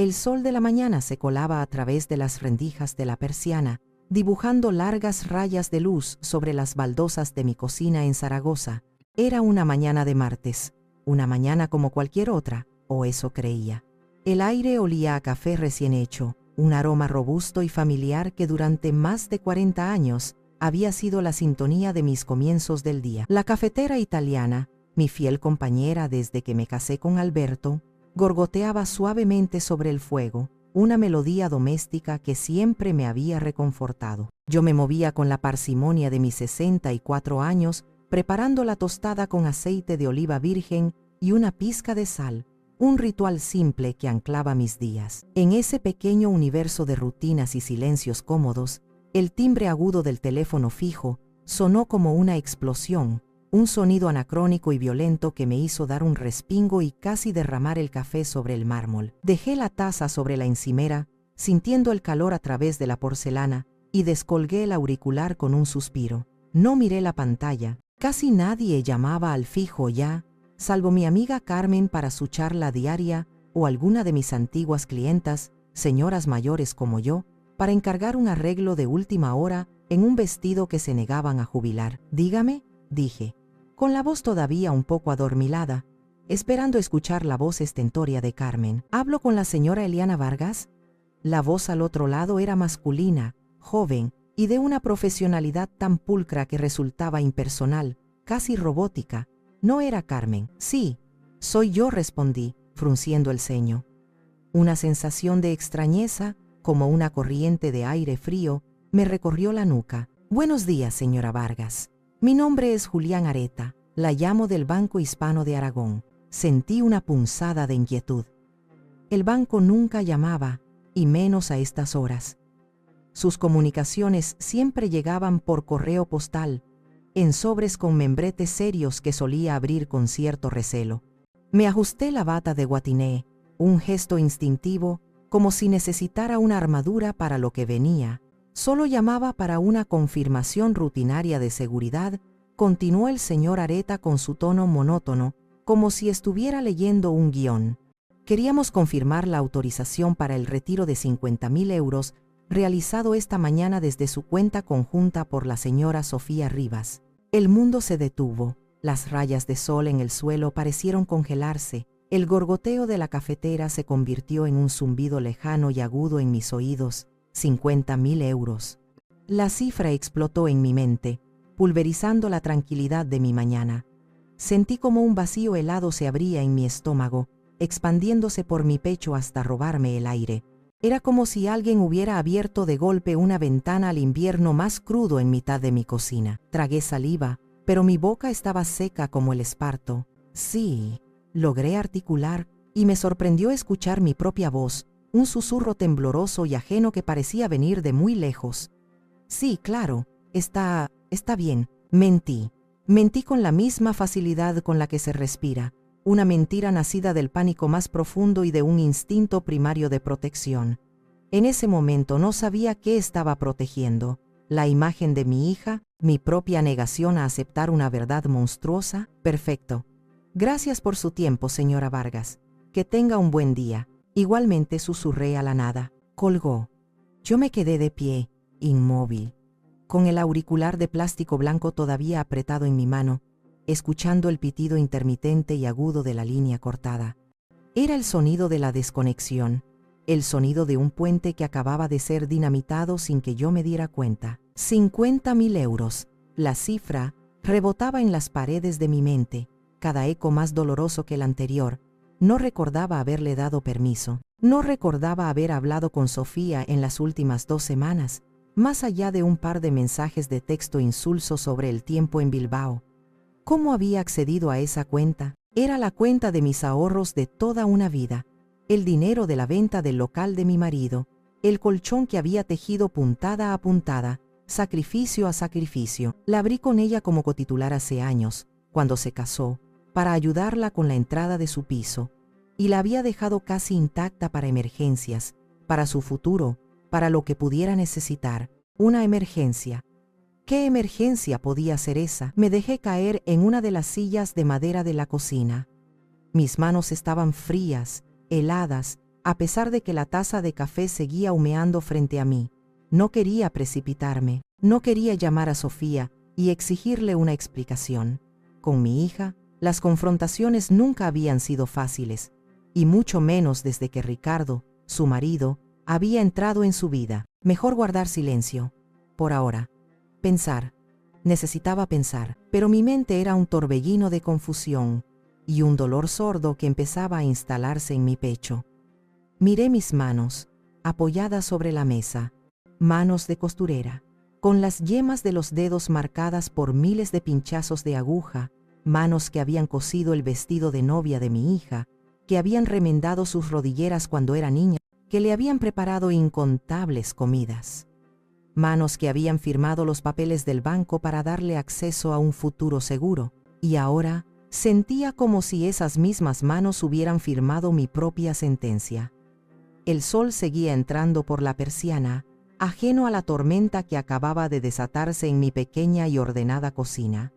El sol de la mañana se colaba a través de las rendijas de la persiana, dibujando largas rayas de luz sobre las baldosas de mi cocina en Zaragoza. Era una mañana de martes, una mañana como cualquier otra, o eso creía. El aire olía a café recién hecho, un aroma robusto y familiar que durante más de 40 años había sido la sintonía de mis comienzos del día. La cafetera italiana, mi fiel compañera desde que me casé con Alberto, gorgoteaba suavemente sobre el fuego, una melodía doméstica que siempre me había reconfortado. Yo me movía con la parsimonia de mis 64 años, preparando la tostada con aceite de oliva virgen y una pizca de sal, un ritual simple que anclaba mis días. En ese pequeño universo de rutinas y silencios cómodos, el timbre agudo del teléfono fijo sonó como una explosión, un sonido anacrónico y violento que me hizo dar un respingo y casi derramar el café sobre el mármol. Dejé la taza sobre la encimera, sintiendo el calor a través de la porcelana, y descolgué el auricular con un suspiro. No miré la pantalla. Casi nadie llamaba al fijo ya, salvo mi amiga Carmen para su charla diaria o alguna de mis antiguas clientas, señoras mayores como yo, para encargar un arreglo de última hora en un vestido que se negaban a jubilar. Dígame, dije, con la voz todavía un poco adormilada, esperando escuchar la voz estentórea de Carmen. ¿Hablo con la señora Eliana Vargas? La voz al otro lado era masculina, joven y de una profesionalidad tan pulcra que resultaba impersonal, casi robótica. No era Carmen. Sí, soy yo, respondí, frunciendo el ceño. Una sensación de extrañeza, como una corriente de aire frío, me recorrió la nuca. Buenos días, señora Vargas. Mi nombre es Julián Areta. La llamo del Banco Hispano de Aragón. Sentí una punzada de inquietud. El banco nunca llamaba, y menos a estas horas. Sus comunicaciones siempre llegaban por correo postal, en sobres con membretes serios que solía abrir con cierto recelo. Me ajusté la bata de guatiné, un gesto instintivo, como si necesitara una armadura para lo que venía. Solo llamaba para una confirmación rutinaria de seguridad, continuó el señor Areta con su tono monótono, como si estuviera leyendo un guión. Queríamos confirmar la autorización para el retiro de 50.000 euros realizado esta mañana desde su cuenta conjunta por la señora Sofía Rivas. El mundo se detuvo, las rayas de sol en el suelo parecieron congelarse, el gorgoteo de la cafetera se convirtió en un zumbido lejano y agudo en mis oídos. 50.000 euros. La cifra explotó en mi mente, pulverizando la tranquilidad de mi mañana. Sentí como un vacío helado se abría en mi estómago, expandiéndose por mi pecho hasta robarme el aire. Era como si alguien hubiera abierto de golpe una ventana al invierno más crudo en mitad de mi cocina. Tragué saliva, pero mi boca estaba seca como el esparto. Sí, logré articular, y me sorprendió escuchar mi propia voz, un susurro tembloroso y ajeno que parecía venir de muy lejos. Sí, claro, está bien. Mentí. Mentí con la misma facilidad con la que se respira, una mentira nacida del pánico más profundo y de un instinto primario de protección. En ese momento no sabía qué estaba protegiendo, la imagen de mi hija, mi propia negación a aceptar una verdad monstruosa. Perfecto. Gracias por su tiempo, señora Vargas. Que tenga un buen día. Igualmente, susurré a la nada. Colgó. Yo me quedé de pie, inmóvil, con el auricular de plástico blanco todavía apretado en mi mano, escuchando el pitido intermitente y agudo de la línea cortada. Era el sonido de la desconexión, el sonido de un puente que acababa de ser dinamitado sin que yo me diera cuenta. 50.000 euros. La cifra rebotaba en las paredes de mi mente, cada eco más doloroso que el anterior. No recordaba haberle dado permiso. No recordaba haber hablado con Sofía en las últimas 2 semanas, más allá de un par de mensajes de texto insulsos sobre el tiempo en Bilbao. ¿Cómo había accedido a esa cuenta? Era la cuenta de mis ahorros de toda una vida, el dinero de la venta del local de mi marido, el colchón que había tejido puntada a puntada, sacrificio a sacrificio. La abrí con ella como cotitular hace años, cuando se casó, para ayudarla con la entrada de su piso, y la había dejado casi intacta para emergencias, para su futuro, para lo que pudiera necesitar. Una emergencia. ¿Qué emergencia podía ser esa? Me dejé caer en una de las sillas de madera de la cocina. Mis manos estaban frías, heladas, a pesar de que la taza de café seguía humeando frente a mí. No quería precipitarme, no quería llamar a Sofía y exigirle una explicación. Con mi hija, las confrontaciones nunca habían sido fáciles, y mucho menos desde que Ricardo, su marido, había entrado en su vida. Mejor guardar silencio. Por ahora. Pensar. Necesitaba pensar, pero mi mente era un torbellino de confusión y un dolor sordo que empezaba a instalarse en mi pecho. Miré mis manos, apoyadas sobre la mesa, manos de costurera, con las yemas de los dedos marcadas por miles de pinchazos de aguja, manos que habían cosido el vestido de novia de mi hija, que habían remendado sus rodilleras cuando era niña, que le habían preparado incontables comidas. Manos que habían firmado los papeles del banco para darle acceso a un futuro seguro, y ahora sentía como si esas mismas manos hubieran firmado mi propia sentencia. El sol seguía entrando por la persiana, ajeno a la tormenta que acababa de desatarse en mi pequeña y ordenada cocina.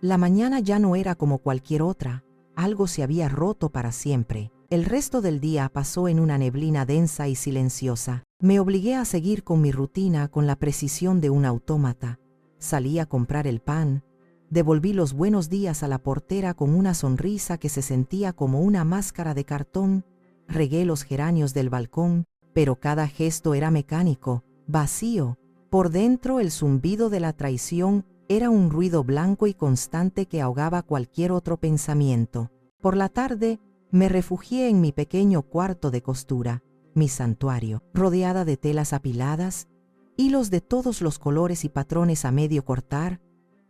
La mañana ya no era como cualquier otra, algo se había roto para siempre. El resto del día pasó en una neblina densa y silenciosa. Me obligué a seguir con mi rutina con la precisión de un autómata. Salí a comprar el pan, devolví los buenos días a la portera con una sonrisa que se sentía como una máscara de cartón, regué los geranios del balcón, pero cada gesto era mecánico, vacío. Por dentro el zumbido de la traición era un ruido blanco y constante que ahogaba cualquier otro pensamiento. Por la tarde, me refugié en mi pequeño cuarto de costura, mi santuario, rodeada de telas apiladas, hilos de todos los colores y patrones a medio cortar.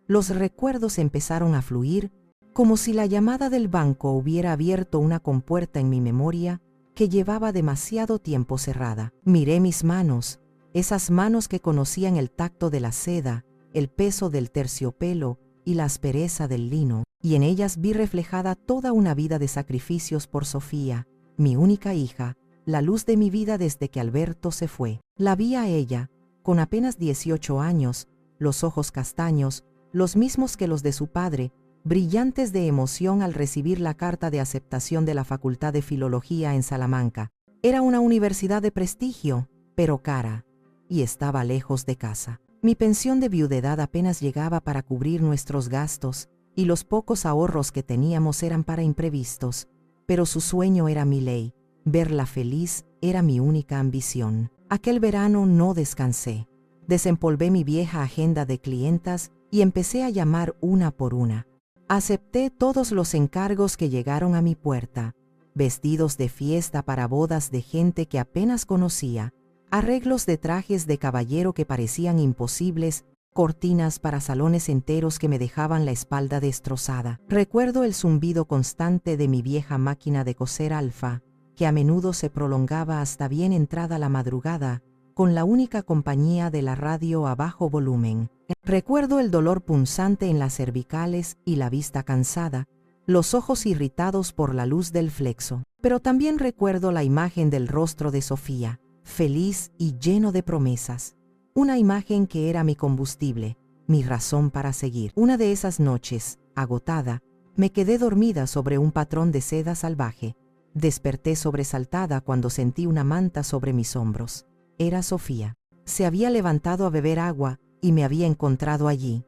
Los recuerdos empezaron a fluir, como si la llamada del banco hubiera abierto una compuerta en mi memoria que llevaba demasiado tiempo cerrada. Miré mis manos, esas manos que conocían el tacto de la seda, el peso del terciopelo y la aspereza del lino, y en ellas vi reflejada toda una vida de sacrificios por Sofía, mi única hija, la luz de mi vida desde que Alberto se fue. La vi a ella, con apenas 18 años, los ojos castaños, los mismos que los de su padre, brillantes de emoción al recibir la carta de aceptación de la Facultad de Filología en Salamanca. Era una universidad de prestigio, pero cara, y estaba lejos de casa. Mi pensión de viudedad apenas llegaba para cubrir nuestros gastos, y los pocos ahorros que teníamos eran para imprevistos, pero su sueño era mi ley, verla feliz era mi única ambición. Aquel verano no descansé. Desempolvé mi vieja agenda de clientas y empecé a llamar una por una. Acepté todos los encargos que llegaron a mi puerta, vestidos de fiesta para bodas de gente que apenas conocía, arreglos de trajes de caballero que parecían imposibles, cortinas para salones enteros que me dejaban la espalda destrozada. Recuerdo el zumbido constante de mi vieja máquina de coser Alfa, que a menudo se prolongaba hasta bien entrada la madrugada, con la única compañía de la radio a bajo volumen. Recuerdo el dolor punzante en las cervicales y la vista cansada, los ojos irritados por la luz del flexo. Pero también recuerdo la imagen del rostro de Sofía, feliz y lleno de promesas. Una imagen que era mi combustible, mi razón para seguir. Una de esas noches, agotada, me quedé dormida sobre un patrón de seda salvaje. Desperté sobresaltada cuando sentí una manta sobre mis hombros. Era Sofía. Se había levantado a beber agua y me había encontrado allí.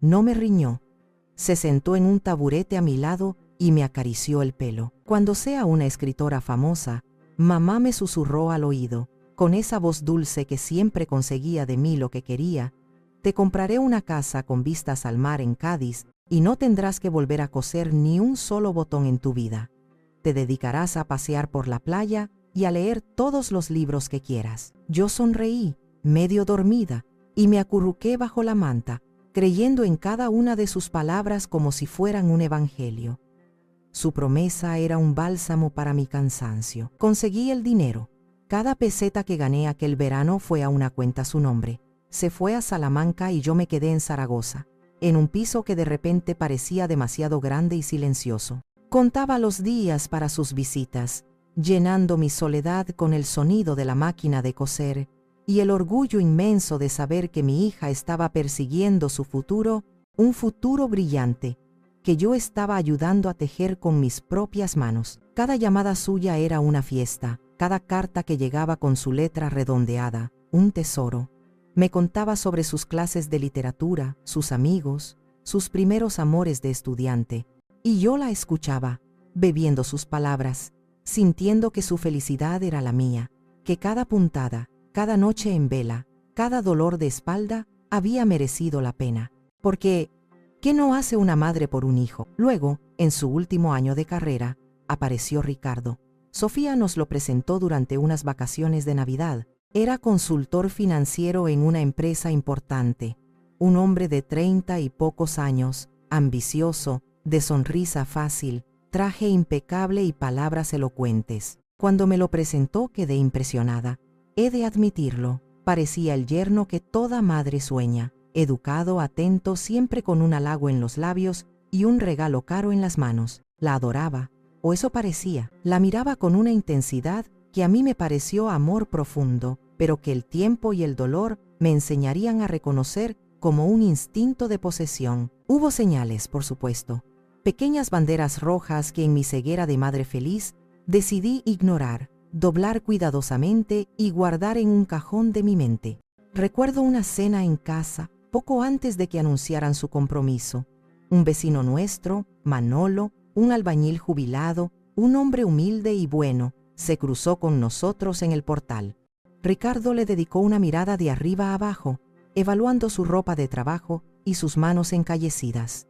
No me riñó. Se sentó en un taburete a mi lado y me acarició el pelo. Cuando sea una escritora famosa, mamá me susurró al oído, con esa voz dulce que siempre conseguía de mí lo que quería: te compraré una casa con vistas al mar en Cádiz y no tendrás que volver a coser ni un solo botón en tu vida. Te dedicarás a pasear por la playa y a leer todos los libros que quieras. Yo sonreí, medio dormida, y me acurruqué bajo la manta, creyendo en cada una de sus palabras como si fueran un evangelio. Su promesa era un bálsamo para mi cansancio. Conseguí el dinero. Cada peseta que gané aquel verano fue a una cuenta a su nombre. Se fue a Salamanca y yo me quedé en Zaragoza, en un piso que de repente parecía demasiado grande y silencioso. Contaba los días para sus visitas, llenando mi soledad con el sonido de la máquina de coser y el orgullo inmenso de saber que mi hija estaba persiguiendo su futuro, un futuro brillante, que yo estaba ayudando a tejer con mis propias manos. Cada llamada suya era una fiesta, cada carta que llegaba con su letra redondeada, un tesoro. Me contaba sobre sus clases de literatura, sus amigos, sus primeros amores de estudiante, y yo la escuchaba, bebiendo sus palabras, sintiendo que su felicidad era la mía, que cada puntada, cada noche en vela, cada dolor de espalda había merecido la pena. Porque, ¿qué no hace una madre por un hijo? Luego, en su último año de carrera, apareció Ricardo. Sofía nos lo presentó durante unas vacaciones de Navidad. Era consultor financiero en una empresa importante, un hombre de 30 y pocos años, ambicioso, de sonrisa fácil, traje impecable y palabras elocuentes. Cuando me lo presentó quedé impresionada. He de admitirlo, parecía el yerno que toda madre sueña, educado, atento, siempre con un halago en los labios y un regalo caro en las manos. La adoraba, o eso parecía. La miraba con una intensidad que a mí me pareció amor profundo, pero que el tiempo y el dolor me enseñarían a reconocer como un instinto de posesión. Hubo señales, por supuesto, pequeñas banderas rojas que en mi ceguera de madre feliz decidí ignorar, doblar cuidadosamente y guardar en un cajón de mi mente. Recuerdo una cena en casa, poco antes de que anunciaran su compromiso. Un vecino nuestro, Manolo, un albañil jubilado, un hombre humilde y bueno, se cruzó con nosotros en el portal. Ricardo le dedicó una mirada de arriba a abajo, evaluando su ropa de trabajo y sus manos encallecidas.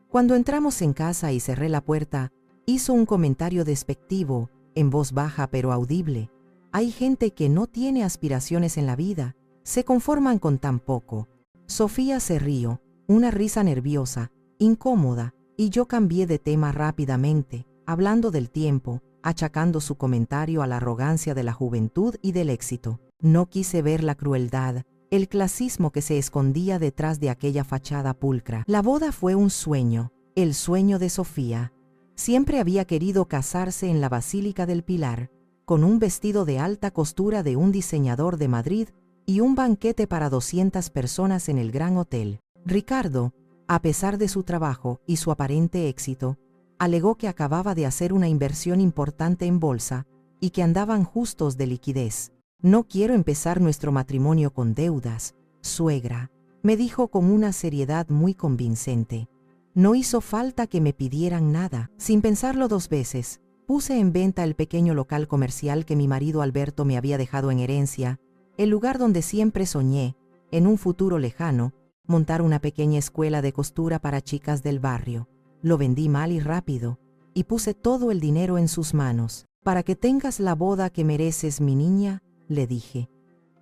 Cuando entramos en casa y cerré la puerta, hizo un comentario despectivo, en voz baja pero audible. Hay gente que no tiene aspiraciones en la vida, se conforman con tan poco. Sofía se rió, una risa nerviosa, incómoda, y yo cambié de tema rápidamente, hablando del tiempo, achacando su comentario a la arrogancia de la juventud y del éxito. No quise ver la crueldad, el clasismo que se escondía detrás de aquella fachada pulcra. La boda fue un sueño, el sueño de Sofía. Siempre había querido casarse en la Basílica del Pilar, con un vestido de alta costura de un diseñador de Madrid y un banquete para 200 personas en el Gran Hotel. Ricardo, a pesar de su trabajo y su aparente éxito, alegó que acababa de hacer una inversión importante en bolsa y que andaban justos de liquidez. No quiero empezar nuestro matrimonio con deudas, suegra, me dijo con una seriedad muy convincente. No hizo falta que me pidieran nada. Sin pensarlo dos veces, puse en venta el pequeño local comercial que mi marido Alberto me había dejado en herencia, el lugar donde siempre soñé, en un futuro lejano, montar una pequeña escuela de costura para chicas del barrio. Lo vendí mal y rápido, y puse todo el dinero en sus manos. Para que tengas la boda que mereces, mi niña, le dije,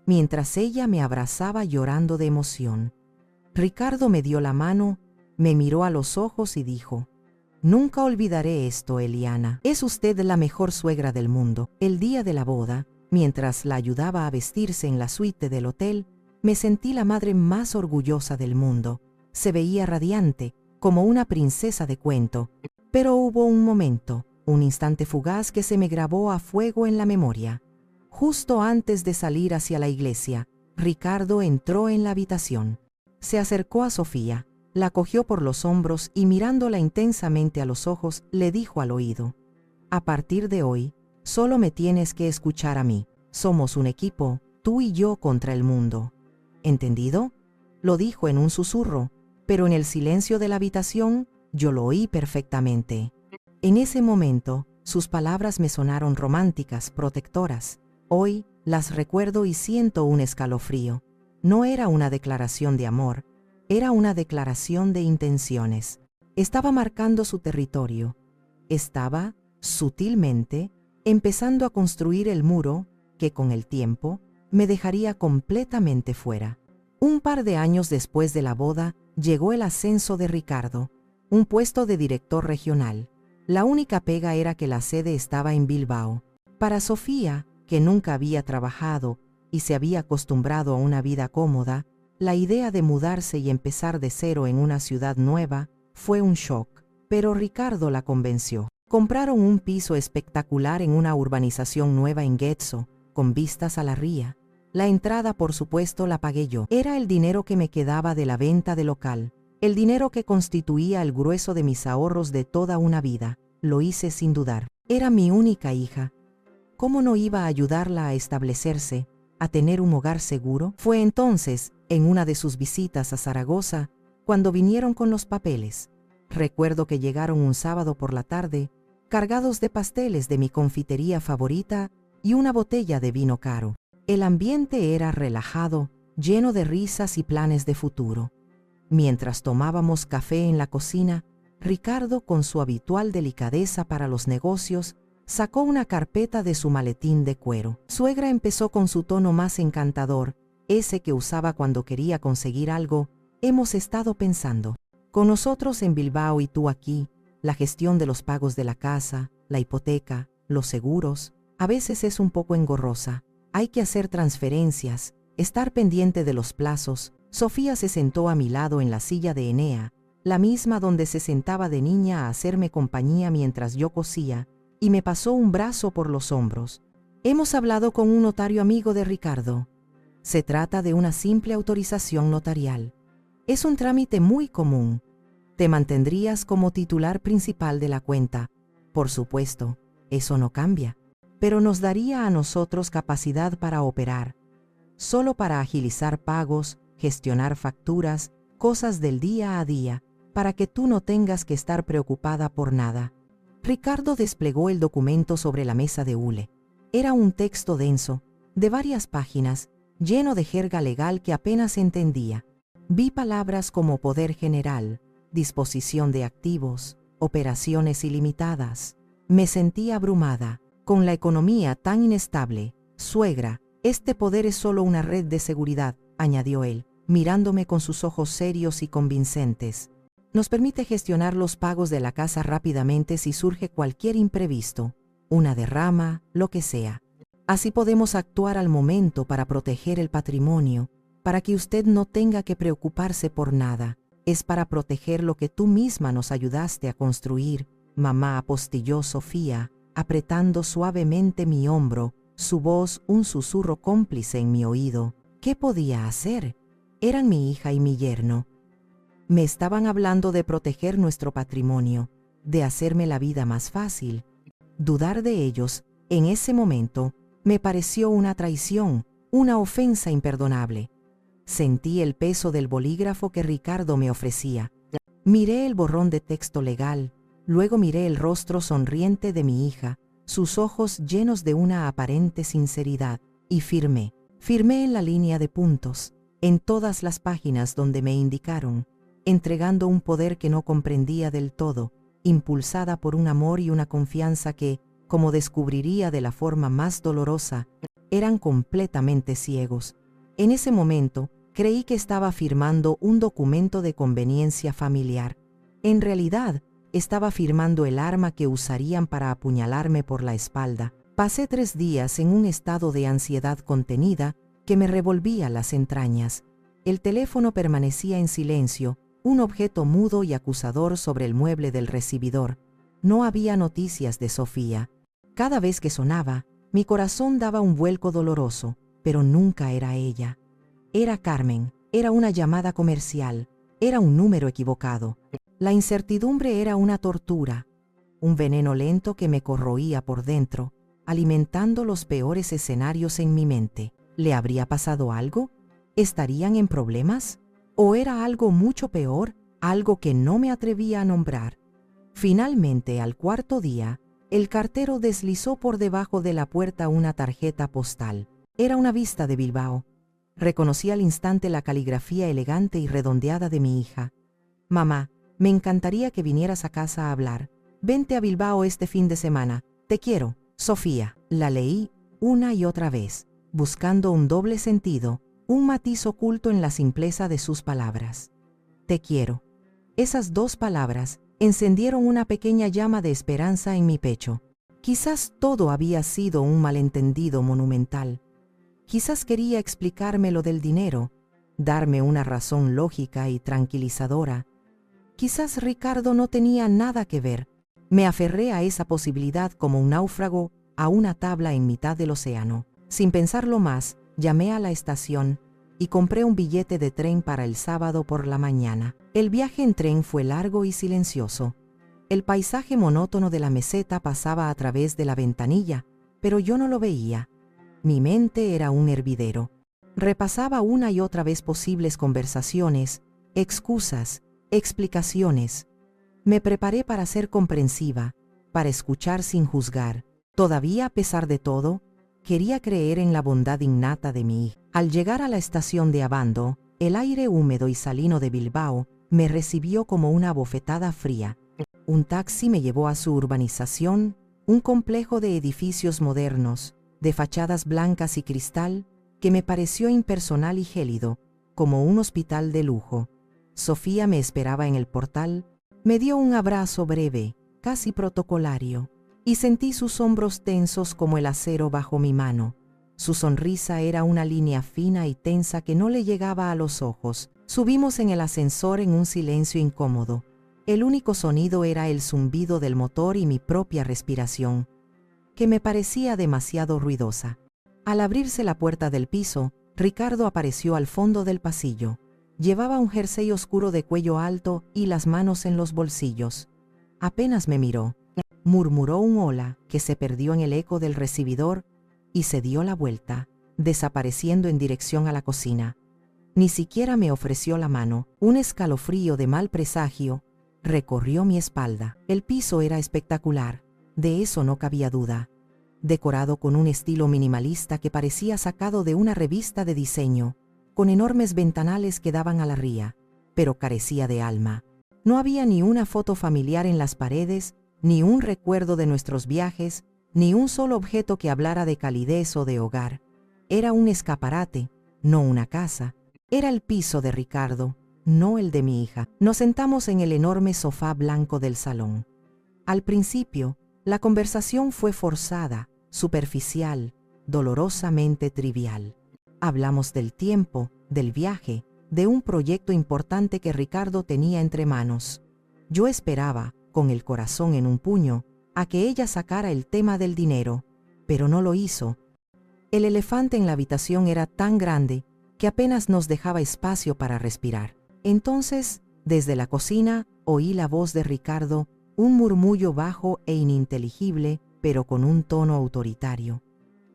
mientras ella me abrazaba llorando de emoción. Ricardo me dio la mano, me miró a los ojos y dijo, nunca olvidaré esto, Eliana. Es usted la mejor suegra del mundo. El día de la boda, mientras la ayudaba a vestirse en la suite del hotel, me sentí la madre más orgullosa del mundo. Se veía radiante, como una princesa de cuento, pero hubo un momento, un instante fugaz que se me grabó a fuego en la memoria. Justo antes de salir hacia la iglesia, Ricardo entró en la habitación. Se acercó a Sofía, la cogió por los hombros y mirándola intensamente a los ojos, le dijo al oído, a partir de hoy, solo me tienes que escuchar a mí. Somos un equipo, tú y yo contra el mundo. ¿Entendido? Lo dijo en un susurro, pero en el silencio de la habitación, yo lo oí perfectamente. En ese momento, sus palabras me sonaron románticas, protectoras. Hoy, las recuerdo y siento un escalofrío. No era una declaración de amor, era una declaración de intenciones. Estaba marcando su territorio. Estaba, sutilmente, empezando a construir el muro que, con el tiempo, me dejaría completamente fuera. Un par de años después de la boda, llegó el ascenso de Ricardo, un puesto de director regional. La única pega era que la sede estaba en Bilbao. Para Sofía, que nunca había trabajado y se había acostumbrado a una vida cómoda, la idea de mudarse y empezar de cero en una ciudad nueva fue un shock, pero Ricardo la convenció. Compraron un piso espectacular en una urbanización nueva en Getxo, con vistas a la ría. La entrada, por supuesto, la pagué yo. Era el dinero que me quedaba de la venta del local, el dinero que constituía el grueso de mis ahorros de toda una vida. Lo hice sin dudar. Era mi única hija. ¿Cómo no iba a ayudarla a establecerse, a tener un hogar seguro? Fue entonces, en una de sus visitas a Zaragoza, cuando vinieron con los papeles. Recuerdo que llegaron un sábado por la tarde, cargados de pasteles de mi confitería favorita y una botella de vino caro. El ambiente era relajado, lleno de risas y planes de futuro. Mientras tomábamos café en la cocina, Ricardo, con su habitual delicadeza para los negocios, sacó una carpeta de su maletín de cuero. Suegra empezó con su tono más encantador, ese que usaba cuando quería conseguir algo. Hemos estado pensando. Con nosotros en Bilbao y tú aquí, la gestión de los pagos de la casa, la hipoteca, los seguros, a veces es un poco engorrosa. Hay que hacer transferencias, estar pendiente de los plazos. Sofía se sentó a mi lado en la silla de Enea, la misma donde se sentaba de niña a hacerme compañía mientras yo cosía, y me pasó un brazo por los hombros. Hemos hablado con un notario amigo de Ricardo. Se trata de una simple autorización notarial. Es un trámite muy común. Te mantendrías como titular principal de la cuenta. Por supuesto, eso no cambia, pero nos daría a nosotros capacidad para operar, solo para agilizar pagos, gestionar facturas, cosas del día a día, para que tú no tengas que estar preocupada por nada. Ricardo desplegó el documento sobre la mesa de hule. Era un texto denso, de varias páginas, lleno de jerga legal que apenas entendía. Vi palabras como poder general, disposición de activos, operaciones ilimitadas. Me sentí abrumada. Con la economía tan inestable, suegra, este poder es solo una red de seguridad, añadió él, mirándome con sus ojos serios y convincentes. Nos permite gestionar los pagos de la casa rápidamente si surge cualquier imprevisto, una derrama, lo que sea. Así podemos actuar al momento para proteger el patrimonio, para que usted no tenga que preocuparse por nada. Es para proteger lo que tú misma nos ayudaste a construir, mamá, apostilló Sofía, apretando suavemente mi hombro, su voz un susurro cómplice en mi oído. ¿Qué podía hacer? Eran mi hija y mi yerno. Me estaban hablando de proteger nuestro patrimonio, de hacerme la vida más fácil. Dudar de ellos, en ese momento, me pareció una traición, una ofensa imperdonable. Sentí el peso del bolígrafo que Ricardo me ofrecía. Miré el borrón de texto legal, luego miré el rostro sonriente de mi hija, sus ojos llenos de una aparente sinceridad, y firmé en la línea de puntos, en todas las páginas donde me indicaron, entregando un poder que no comprendía del todo, impulsada por un amor y una confianza que, como descubriría de la forma más dolorosa, eran completamente ciegos. En ese momento, creí que estaba firmando un documento de conveniencia familiar. En realidad, estaba firmando el arma que usarían para apuñalarme por la espalda. Pasé 3 días en un estado de ansiedad contenida que me revolvía las entrañas. El teléfono permanecía en silencio, un objeto mudo y acusador sobre el mueble del recibidor. No había noticias de Sofía. Cada vez que sonaba, mi corazón daba un vuelco doloroso, pero nunca era ella. Era Carmen, era una llamada comercial, era un número equivocado. La incertidumbre era una tortura, un veneno lento que me corroía por dentro, alimentando los peores escenarios en mi mente. ¿Le habría pasado algo? ¿Estarían en problemas? ¿O era algo mucho peor, algo que no me atrevía a nombrar? Finalmente, al 4.º día, el cartero deslizó por debajo de la puerta una tarjeta postal. Era una vista de Bilbao. Reconocí al instante la caligrafía elegante y redondeada de mi hija. Mamá, me encantaría que vinieras a casa a hablar. Vente a Bilbao este fin de semana. Te quiero, Sofía. La leí una y otra vez, buscando un doble sentido, un matiz oculto en la simpleza de sus palabras. Te quiero. Esas 2 palabras encendieron una pequeña llama de esperanza en mi pecho. Quizás todo había sido un malentendido monumental. Quizás quería explicarme lo del dinero, darme una razón lógica y tranquilizadora. Quizás Ricardo no tenía nada que ver. Me aferré a esa posibilidad como un náufrago a una tabla en mitad del océano. Sin pensarlo más, llamé a la estación y compré un billete de tren para el sábado por la mañana. El viaje en tren fue largo y silencioso. El paisaje monótono de la meseta pasaba a través de la ventanilla, pero yo no lo veía. Mi mente era un hervidero. Repasaba una y otra vez posibles conversaciones, excusas, explicaciones. Me preparé para ser comprensiva, para escuchar sin juzgar. Todavía, a pesar de todo, quería creer en la bondad innata de mi hija. Al llegar a la estación de Abando, el aire húmedo y salino de Bilbao me recibió como una bofetada fría. Un taxi me llevó a su urbanización, un complejo de edificios modernos, de fachadas blancas y cristal, que me pareció impersonal y gélido, como un hospital de lujo. Sofía me esperaba en el portal, me dio un abrazo breve, casi protocolario, y sentí sus hombros tensos como el acero bajo mi mano. Su sonrisa era una línea fina y tensa que no le llegaba a los ojos. Subimos en el ascensor en un silencio incómodo. El único sonido era el zumbido del motor y mi propia respiración, que me parecía demasiado ruidosa. Al abrirse la puerta del piso, Ricardo apareció al fondo del pasillo. Llevaba un jersey oscuro de cuello alto y las manos en los bolsillos. Apenas me miró, murmuró un hola que se perdió en el eco del recibidor y se dio la vuelta, desapareciendo en dirección a la cocina. Ni siquiera me ofreció la mano. Un escalofrío de mal presagio recorrió mi espalda. El piso era espectacular, de eso no cabía duda. Decorado con un estilo minimalista que parecía sacado de una revista de diseño, con enormes ventanales que daban a la ría, pero carecía de alma. No había ni una foto familiar en las paredes, ni un recuerdo de nuestros viajes, ni un solo objeto que hablara de calidez o de hogar. Era un escaparate, no una casa. Era el piso de Ricardo, no el de mi hija. Nos sentamos en el enorme sofá blanco del salón. Al principio, la conversación fue forzada, superficial, dolorosamente trivial. Hablamos del tiempo, del viaje, de un proyecto importante que Ricardo tenía entre manos. Yo esperaba, con el corazón en un puño, a que ella sacara el tema del dinero, pero no lo hizo. El elefante en la habitación era tan grande que apenas nos dejaba espacio para respirar. Entonces, desde la cocina, oí la voz de Ricardo, un murmullo bajo e ininteligible, pero con un tono autoritario.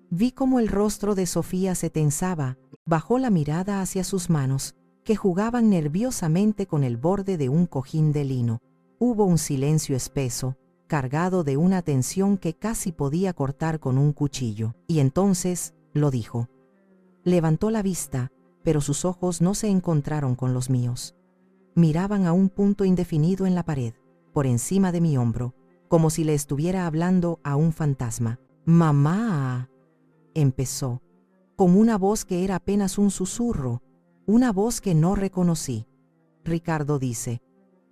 Vi cómo el rostro de Sofía se tensaba, bajó la mirada hacia sus manos, que jugaban nerviosamente con el borde de un cojín de lino. Hubo un silencio espeso, cargado de una tensión que casi podía cortar con un cuchillo. Y entonces, lo dijo. Levantó la vista, pero sus ojos no se encontraron con los míos. Miraban a un punto indefinido en la pared, por encima de mi hombro, como si le estuviera hablando a un fantasma. «Mamá», empezó, con una voz que era apenas un susurro, una voz que no reconocí. Ricardo dice,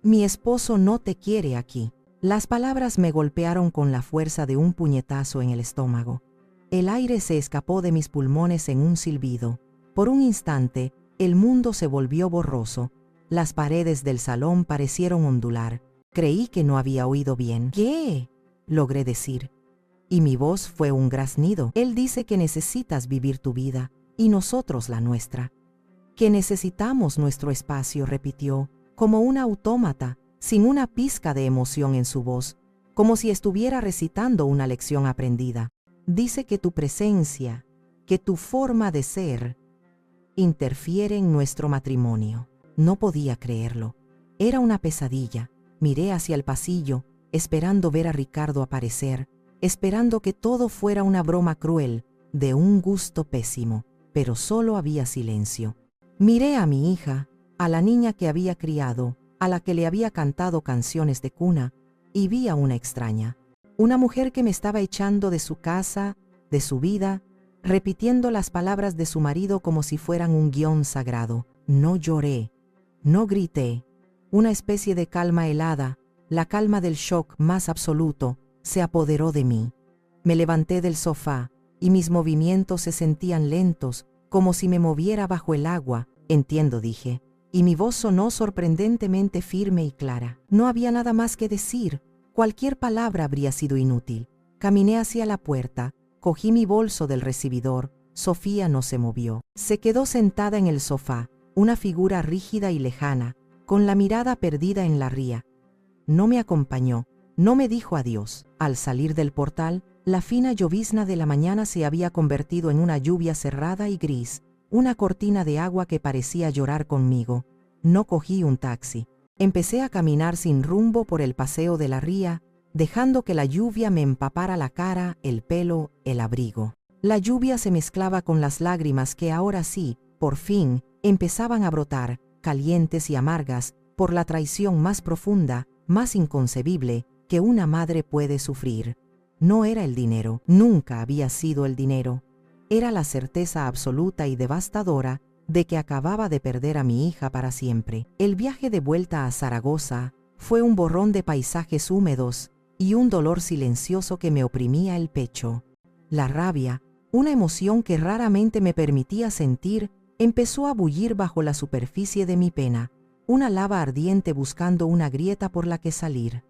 «Mi esposo no te quiere aquí». Las palabras me golpearon con la fuerza de un puñetazo en el estómago. El aire se escapó de mis pulmones en un silbido. Por un instante, el mundo se volvió borroso. Las paredes del salón parecieron ondular. Creí que no había oído bien. «¿Qué?», logré decir. Y mi voz fue un graznido. «Él dice que necesitas vivir tu vida, y nosotros la nuestra. Que necesitamos nuestro espacio», repitió, como un autómata, sin una pizca de emoción en su voz, como si estuviera recitando una lección aprendida. «Dice que tu presencia, que tu forma de ser, interfiere en nuestro matrimonio». No podía creerlo. Era una pesadilla. Miré hacia el pasillo, esperando ver a Ricardo aparecer, esperando que todo fuera una broma cruel, de un gusto pésimo, pero solo había silencio. Miré a mi hija, a la niña que había criado, a la que le había cantado canciones de cuna, y vi a una extraña, una mujer que me estaba echando de su casa, de su vida, repitiendo las palabras de su marido como si fueran un guión sagrado. No lloré, no grité. Una especie de calma helada, la calma del shock más absoluto, se apoderó de mí. Me levanté del sofá, y mis movimientos se sentían lentos, como si me moviera bajo el agua. «Entiendo», dije, y mi voz sonó sorprendentemente firme y clara. No había nada más que decir, cualquier palabra habría sido inútil. Caminé hacia la puerta, cogí mi bolso del recibidor. Sofía no se movió. Se quedó sentada en el sofá, una figura rígida y lejana, con la mirada perdida en la ría. No me acompañó, no me dijo adiós. Al salir del portal, La fina llovizna de la mañana se había convertido en una lluvia cerrada y gris, una cortina de agua que parecía llorar conmigo. No cogí un taxi. Empecé a caminar sin rumbo por el paseo de la ría, dejando que la lluvia me empapara la cara, el pelo, el abrigo. La lluvia se mezclaba con las lágrimas que ahora sí, por fin, empezaban a brotar, calientes y amargas, por la traición más profunda, más inconcebible, que una madre puede sufrir. No era el dinero, nunca había sido el dinero. Era la certeza absoluta y devastadora de que acababa de perder a mi hija para siempre. El viaje de vuelta a Zaragoza fue un borrón de paisajes húmedos y un dolor silencioso que me oprimía el pecho. La rabia, una emoción que raramente me permitía sentir, empezó a bullir bajo la superficie de mi pena, una lava ardiente buscando una grieta por la que salir.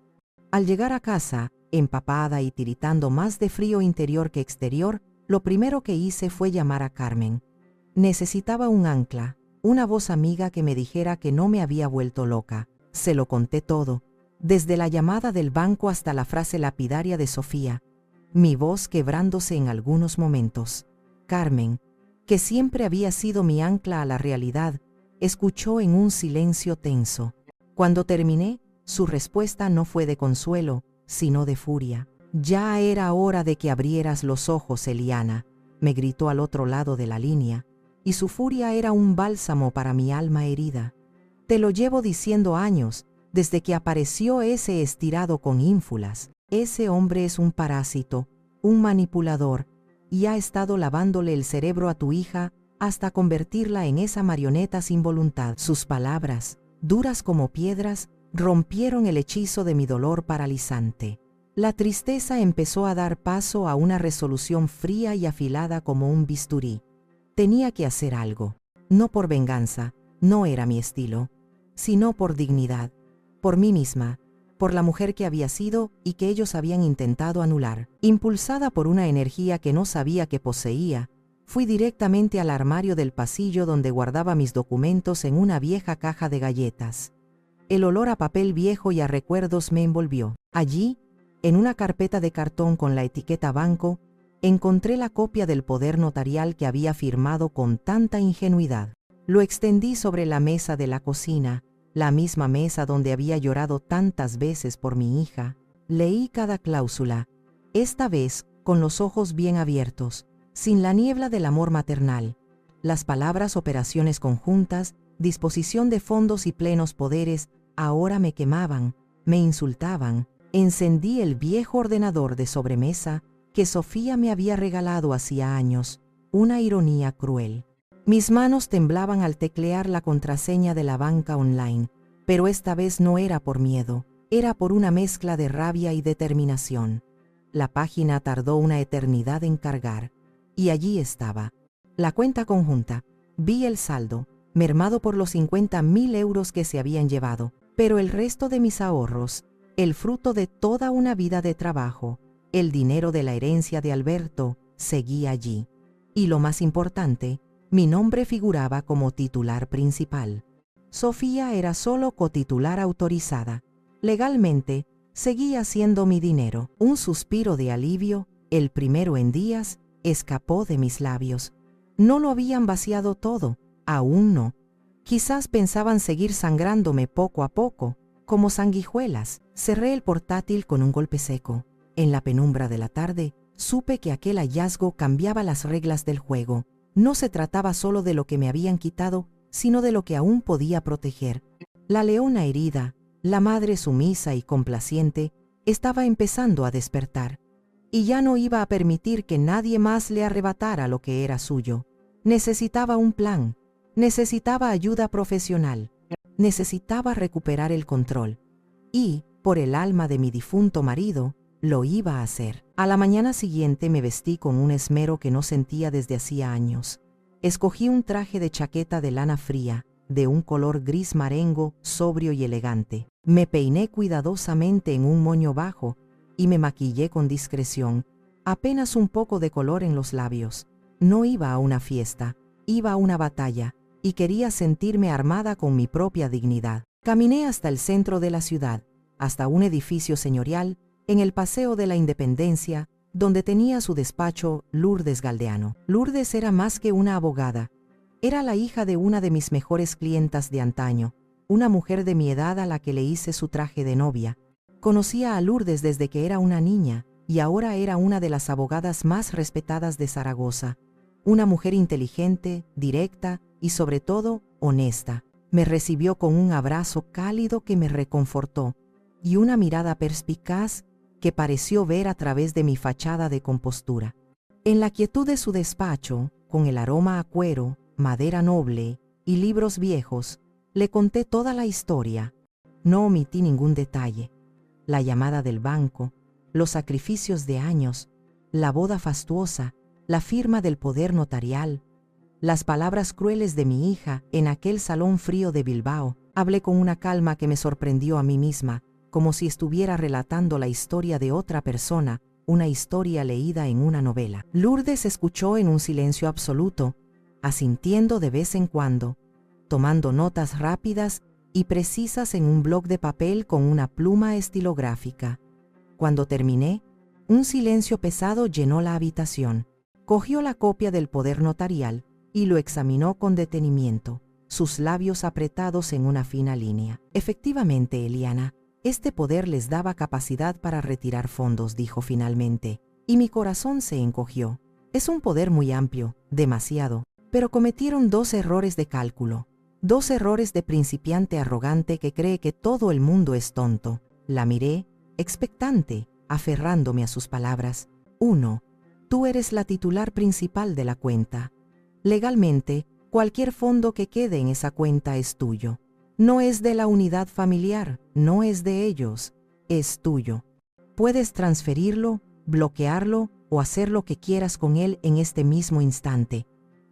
Al llegar a casa, empapada y tiritando más de frío interior que exterior, lo primero que hice fue llamar a Carmen. Necesitaba un ancla, una voz amiga que me dijera que no me había vuelto loca. Se lo conté todo, desde la llamada del banco hasta la frase lapidaria de Sofía, mi voz quebrándose en algunos momentos. Carmen, que siempre había sido mi ancla a la realidad, escuchó en un silencio tenso. Cuando terminé, su respuesta no fue de consuelo, sino de furia. «Ya era hora de que abrieras los ojos, Eliana», me gritó al otro lado de la línea, y su furia era un bálsamo para mi alma herida. «Te lo llevo diciendo años, desde que apareció ese estirado con ínfulas. Ese hombre es un parásito, un manipulador, y ha estado lavándole el cerebro a tu hija hasta convertirla en esa marioneta sin voluntad». Sus palabras, duras como piedras, rompieron el hechizo de mi dolor paralizante. La tristeza empezó a dar paso a una resolución fría y afilada como un bisturí. Tenía que hacer algo, no por venganza, no era mi estilo, sino por dignidad, por mí misma, por la mujer que había sido y que ellos habían intentado anular. Impulsada por una energía que no sabía que poseía, fui directamente al armario del pasillo donde guardaba mis documentos en una vieja caja de galletas. El olor a papel viejo y a recuerdos me envolvió. Allí, en una carpeta de cartón con la etiqueta banco, encontré la copia del poder notarial que había firmado con tanta ingenuidad. Lo extendí sobre la mesa de la cocina, la misma mesa donde había llorado tantas veces por mi hija. Leí cada cláusula, esta vez con los ojos bien abiertos, sin la niebla del amor maternal. Las palabras operaciones conjuntas, disposición de fondos y plenos poderes ahora me quemaban, me insultaban. Encendí el viejo ordenador de sobremesa que Sofía me había regalado hacía años, una ironía cruel. Mis manos temblaban al teclear la contraseña de la banca online, pero esta vez no era por miedo, era por una mezcla de rabia y determinación. La página tardó una eternidad en cargar, y allí estaba. La cuenta conjunta. Vi el saldo, mermado por los 50.000 euros que se habían llevado, pero el resto de mis ahorros, el fruto de toda una vida de trabajo, el dinero de la herencia de Alberto, seguía allí. Y lo más importante, mi nombre figuraba como titular principal. Sofía era solo cotitular autorizada. Legalmente, seguía siendo mi dinero. Un suspiro de alivio, el primero en días, escapó de mis labios. No lo habían vaciado todo, aún no. Quizás pensaban seguir sangrándome poco a poco, como sanguijuelas. Cerré el portátil con un golpe seco. En la penumbra de la tarde, supe que aquel hallazgo cambiaba las reglas del juego. No se trataba solo de lo que me habían quitado, sino de lo que aún podía proteger. La leona herida, la madre sumisa y complaciente, estaba empezando a despertar. Y ya no iba a permitir que nadie más le arrebatara lo que era suyo. Necesitaba un plan, necesitaba ayuda profesional, necesitaba recuperar el control. Y, por el alma de mi difunto marido, lo iba a hacer. A la mañana siguiente me vestí con un esmero que no sentía desde hacía años. Escogí un traje de chaqueta de lana fría, de un color gris marengo, sobrio y elegante. Me peiné cuidadosamente en un moño bajo y me maquillé con discreción, apenas un poco de color en los labios. No iba a una fiesta, iba a una batalla, y quería sentirme armada con mi propia dignidad. Caminé hasta el centro de la ciudad, hasta un edificio señorial, en el Paseo de la Independencia, donde tenía su despacho Lourdes Galdeano. Lourdes era más que una abogada. Era la hija de una de mis mejores clientas de antaño, una mujer de mi edad a la que le hice su traje de novia. Conocía a Lourdes desde que era una niña y ahora era una de las abogadas más respetadas de Zaragoza. Una mujer inteligente, directa y sobre todo honesta. Me recibió con un abrazo cálido que me reconfortó y una mirada perspicaz que pareció ver a través de mi fachada de compostura. En la quietud de su despacho, con el aroma a cuero, madera noble y libros viejos, le conté toda la historia. No omití ningún detalle. La llamada del banco, los sacrificios de años, la boda fastuosa, la firma del poder notarial, las palabras crueles de mi hija en aquel salón frío de Bilbao. Hablé con una calma que me sorprendió a mí misma, como si estuviera relatando la historia de otra persona, una historia leída en una novela. Lourdes escuchó en un silencio absoluto, asintiendo de vez en cuando, tomando notas rápidas y precisas en un bloc de papel con una pluma estilográfica. Cuando terminé, un silencio pesado llenó la habitación. Cogió la copia del poder notarial y lo examinó con detenimiento, sus labios apretados en una fina línea. Efectivamente, Eliana, este poder les daba capacidad para retirar fondos, dijo finalmente, y mi corazón se encogió. Es un poder muy amplio, demasiado, pero cometieron 2 errores de cálculo, 2 errores de principiante arrogante que cree que todo el mundo es tonto. La miré, expectante, aferrándome a sus palabras. 1. Tú eres la titular principal de la cuenta. Legalmente, cualquier fondo que quede en esa cuenta es tuyo. No es de la unidad familiar, no es de ellos, es tuyo. Puedes transferirlo, bloquearlo o hacer lo que quieras con él en este mismo instante.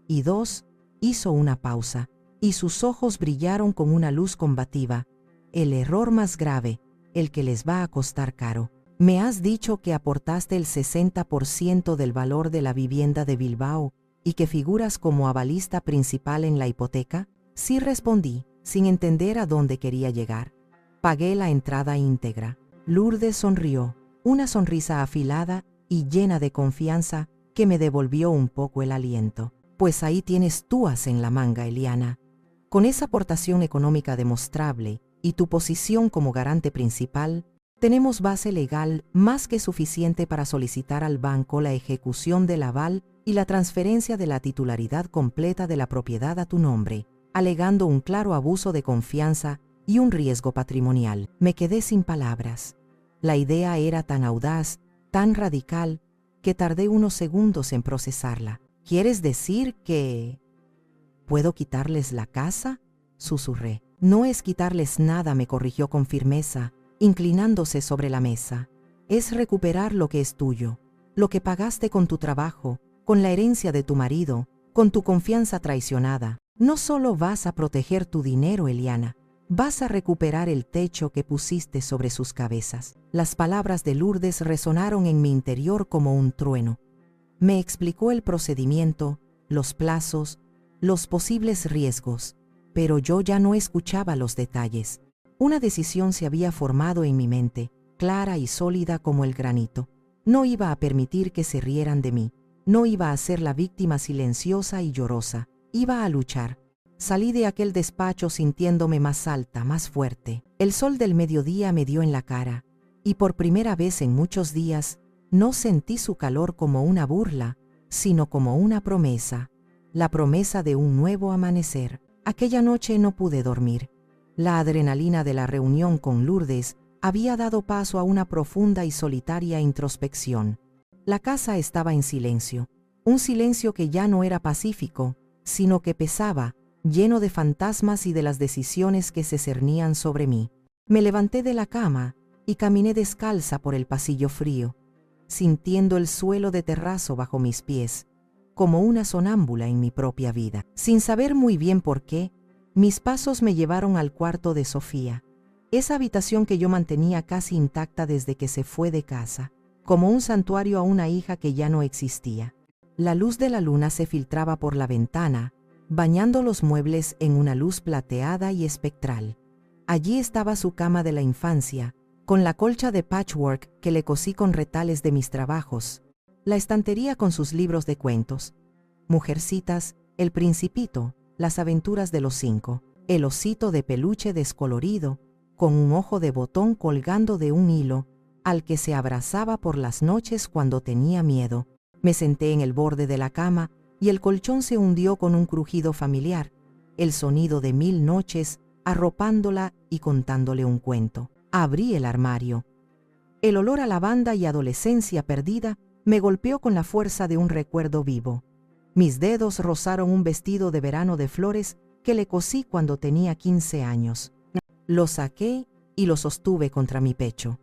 Y 2, hizo una pausa, y sus ojos brillaron con una luz combativa. El error más grave, el que les va a costar caro. Me has dicho que aportaste el 60% del valor de la vivienda de Bilbao y que figuras como avalista principal en la hipoteca. Sí, respondí, sin entender a dónde quería llegar. Pagué la entrada íntegra. Lourdes sonrió, una sonrisa afilada y llena de confianza que me devolvió un poco el aliento. Pues ahí tienes tu as en la manga, Eliana. Con esa aportación económica demostrable y tu posición como garante principal, tenemos base legal más que suficiente para solicitar al banco la ejecución del aval y la transferencia de la titularidad completa de la propiedad a tu nombre, alegando un claro abuso de confianza y un riesgo patrimonial. Me quedé sin palabras. La idea era tan audaz, tan radical, que tardé unos segundos en procesarla. ¿Quieres decir que puedo quitarles la casa?, susurré. No es quitarles nada, me corrigió con firmeza, inclinándose sobre la mesa. Es recuperar lo que es tuyo, lo que pagaste con tu trabajo, con la herencia de tu marido, con tu confianza traicionada. No solo vas a proteger tu dinero, Eliana, vas a recuperar el techo que pusiste sobre sus cabezas. Las palabras de Lourdes resonaron en mi interior como un trueno. Me explicó el procedimiento, los plazos, los posibles riesgos, pero yo ya no escuchaba los detalles. Una decisión se había formado en mi mente, clara y sólida como el granito. No iba a permitir que se rieran de mí, no iba a ser la víctima silenciosa y llorosa, iba a luchar. Salí de aquel despacho sintiéndome más alta, más fuerte. El sol del mediodía me dio en la cara, y por primera vez en muchos días, no sentí su calor como una burla, sino como una promesa, la promesa de un nuevo amanecer. Aquella noche no pude dormir. La adrenalina de la reunión con Lourdes había dado paso a una profunda y solitaria introspección. La casa estaba en silencio, un silencio que ya no era pacífico, sino que pesaba, lleno de fantasmas y de las decisiones que se cernían sobre mí. Me levanté de la cama y caminé descalza por el pasillo frío, sintiendo el suelo de terrazo bajo mis pies, como una sonámbula en mi propia vida. Sin saber muy bien por qué, mis pasos me llevaron al cuarto de Sofía, esa habitación que yo mantenía casi intacta desde que se fue de casa, como un santuario a una hija que ya no existía. La luz de la luna se filtraba por la ventana, bañando los muebles en una luz plateada y espectral. Allí estaba su cama de la infancia, con la colcha de patchwork que le cosí con retales de mis trabajos, la estantería con sus libros de cuentos, Mujercitas, El Principito, Las aventuras de los 5, el osito de peluche descolorido, con un ojo de botón colgando de un hilo, al que se abrazaba por las noches cuando tenía miedo. Me senté en el borde de la cama y el colchón se hundió con un crujido familiar, el sonido de 1000 noches, arropándola y contándole un cuento. Abrí el armario. El olor a lavanda y adolescencia perdida me golpeó con la fuerza de un recuerdo vivo. Mis dedos rozaron un vestido de verano de flores que le cosí cuando tenía 15 años. Lo saqué y lo sostuve contra mi pecho.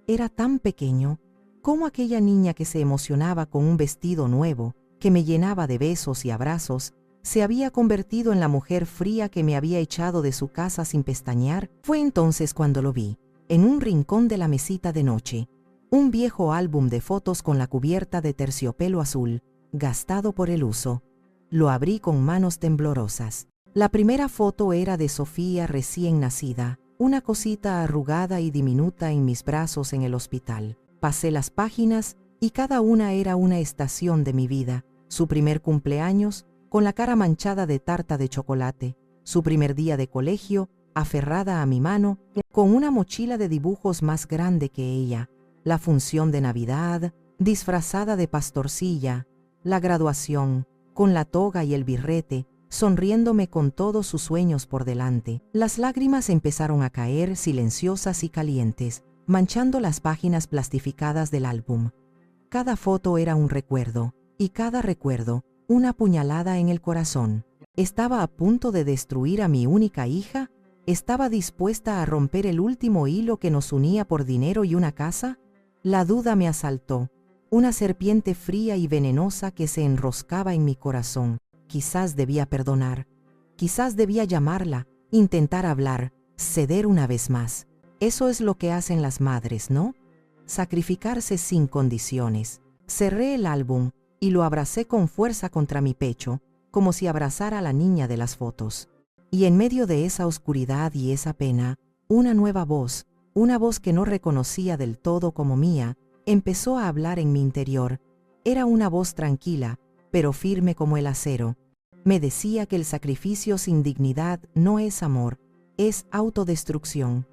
Era tan pequeño, como aquella niña que se emocionaba con un vestido nuevo, que me llenaba de besos y abrazos, se había convertido en la mujer fría que me había echado de su casa sin pestañear. Fue entonces cuando lo vi, en un rincón de la mesita de noche, un viejo álbum de fotos con la cubierta de terciopelo azul, gastado por el uso. Lo abrí con manos temblorosas. La primera foto era de Sofía recién nacida, una cosita arrugada y diminuta en mis brazos en el hospital. Pasé las páginas y cada una era una estación de mi vida. Su primer cumpleaños, con la cara manchada de tarta de chocolate. Su primer día de colegio, aferrada a mi mano, con una mochila de dibujos más grande que ella. La función de Navidad, disfrazada de pastorcilla. La graduación, con la toga y el birrete, sonriéndome con todos sus sueños por delante. Las lágrimas empezaron a caer silenciosas y calientes, manchando las páginas plastificadas del álbum. Cada foto era un recuerdo, y cada recuerdo, una puñalada en el corazón. ¿Estaba a punto de destruir a mi única hija? ¿Estaba dispuesta a romper el último hilo que nos unía por dinero y una casa? La duda me asaltó, una serpiente fría y venenosa que se enroscaba en mi corazón. Quizás debía perdonar, quizás debía llamarla, intentar hablar, ceder una vez más. Eso es lo que hacen las madres, ¿no? Sacrificarse sin condiciones. Cerré el álbum y lo abracé con fuerza contra mi pecho, como si abrazara a la niña de las fotos. Y en medio de esa oscuridad y esa pena, una nueva voz, una voz que no reconocía del todo como mía, empezó a hablar en mi interior. Era una voz tranquila, pero firme como el acero. Me decía que el sacrificio sin dignidad no es amor, es autodestrucción.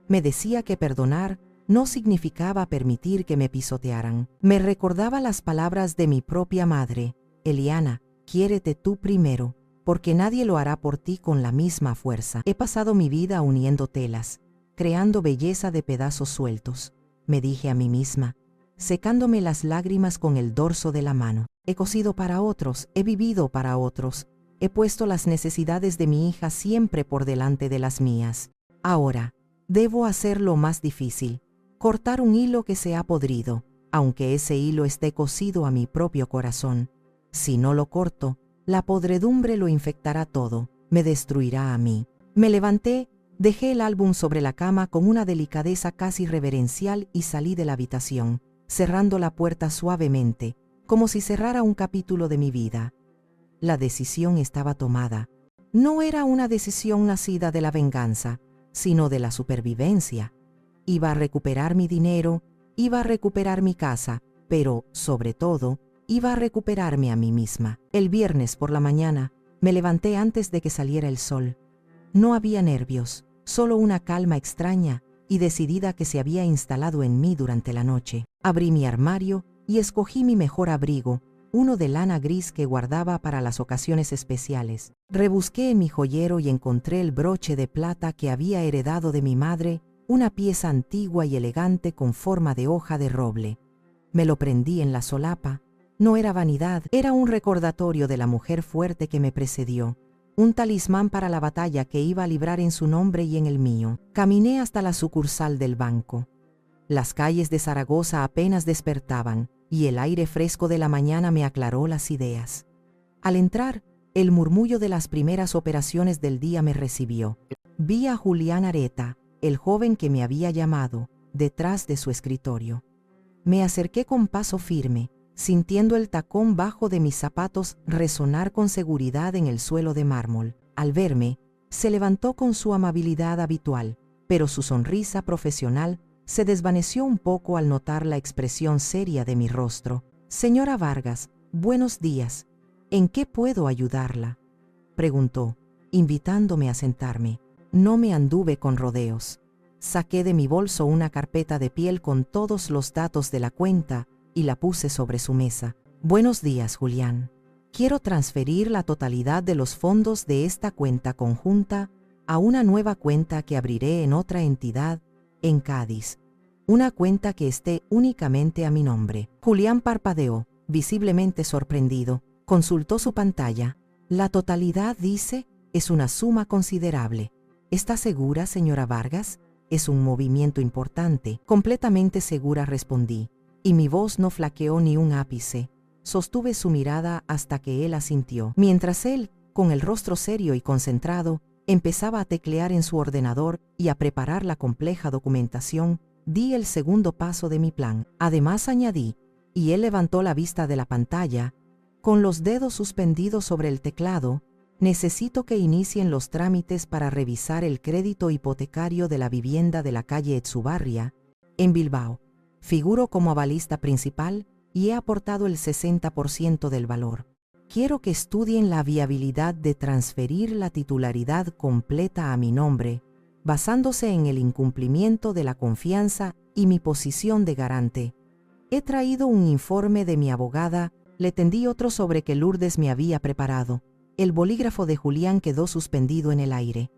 Me decía que perdonar no significaba permitir que me pisotearan. Me recordaba las palabras de mi propia madre: Eliana, quiérete tú primero, porque nadie lo hará por ti con la misma fuerza. He pasado mi vida uniendo telas, creando belleza de pedazos sueltos, me dije a mí misma, secándome las lágrimas con el dorso de la mano. He cosido para otros, he vivido para otros, he puesto las necesidades de mi hija siempre por delante de las mías. Ahora, debo hacer lo más difícil, cortar un hilo que se ha podrido, aunque ese hilo esté cosido a mi propio corazón. Si no lo corto, la podredumbre lo infectará todo, me destruirá a mí. Me levanté, dejé el álbum sobre la cama con una delicadeza casi reverencial y salí de la habitación, cerrando la puerta suavemente, como si cerrara un capítulo de mi vida. La decisión estaba tomada. No era una decisión nacida de la venganza, sino de la supervivencia. Iba a recuperar mi dinero, iba a recuperar mi casa, pero, sobre todo, iba a recuperarme a mí misma. El viernes por la mañana, me levanté antes de que saliera el sol. No había nervios, solo una calma extraña y decidida que se había instalado en mí durante la noche. Abrí mi armario y escogí mi mejor abrigo, uno de lana gris que guardaba para las ocasiones especiales. Rebusqué en mi joyero y encontré el broche de plata que había heredado de mi madre, una pieza antigua y elegante con forma de hoja de roble. Me lo prendí en la solapa. No era vanidad, era un recordatorio de la mujer fuerte que me precedió, un talismán para la batalla que iba a librar en su nombre y en el mío. Caminé hasta la sucursal del banco. Las calles de Zaragoza apenas despertaban, y el aire fresco de la mañana me aclaró las ideas. Al entrar, el murmullo de las primeras operaciones del día me recibió. Vi a Julián Areta, el joven que me había llamado, detrás de su escritorio. Me acerqué con paso firme, sintiendo el tacón bajo de mis zapatos resonar con seguridad en el suelo de mármol. Al verme, se levantó con su amabilidad habitual, pero su sonrisa profesional se desvaneció un poco al notar la expresión seria de mi rostro. Señora Vargas, buenos días. ¿En qué puedo ayudarla?, preguntó, invitándome a sentarme. No me anduve con rodeos. Saqué de mi bolso una carpeta de piel con todos los datos de la cuenta y la puse sobre su mesa. Buenos días, Julián. Quiero transferir la totalidad de los fondos de esta cuenta conjunta a una nueva cuenta que abriré en otra entidad, en Cádiz. Una cuenta que esté únicamente a mi nombre. Julián parpadeó, visiblemente sorprendido. Consultó su pantalla. La totalidad, dice, es una suma considerable. ¿Está segura, señora Vargas? Es un movimiento importante. Completamente segura, respondí, y mi voz no flaqueó ni un ápice. Sostuve su mirada hasta que él asintió. Mientras él, con el rostro serio y concentrado, empezaba a teclear en su ordenador y a preparar la compleja documentación, di el segundo paso de mi plan. Además añadí, y él levantó la vista de la pantalla, con los dedos suspendidos sobre el teclado, necesito que inicien los trámites para revisar el crédito hipotecario de la vivienda de la calle Etxubarria, en Bilbao. Figuro como avalista principal y he aportado el 60% del valor. Quiero que estudien la viabilidad de transferir la titularidad completa a mi nombre, basándose en el incumplimiento de la confianza y mi posición de garante. He traído un informe de mi abogada, le tendí otro sobre que Lourdes me había preparado. El bolígrafo de Julián quedó suspendido en el aire.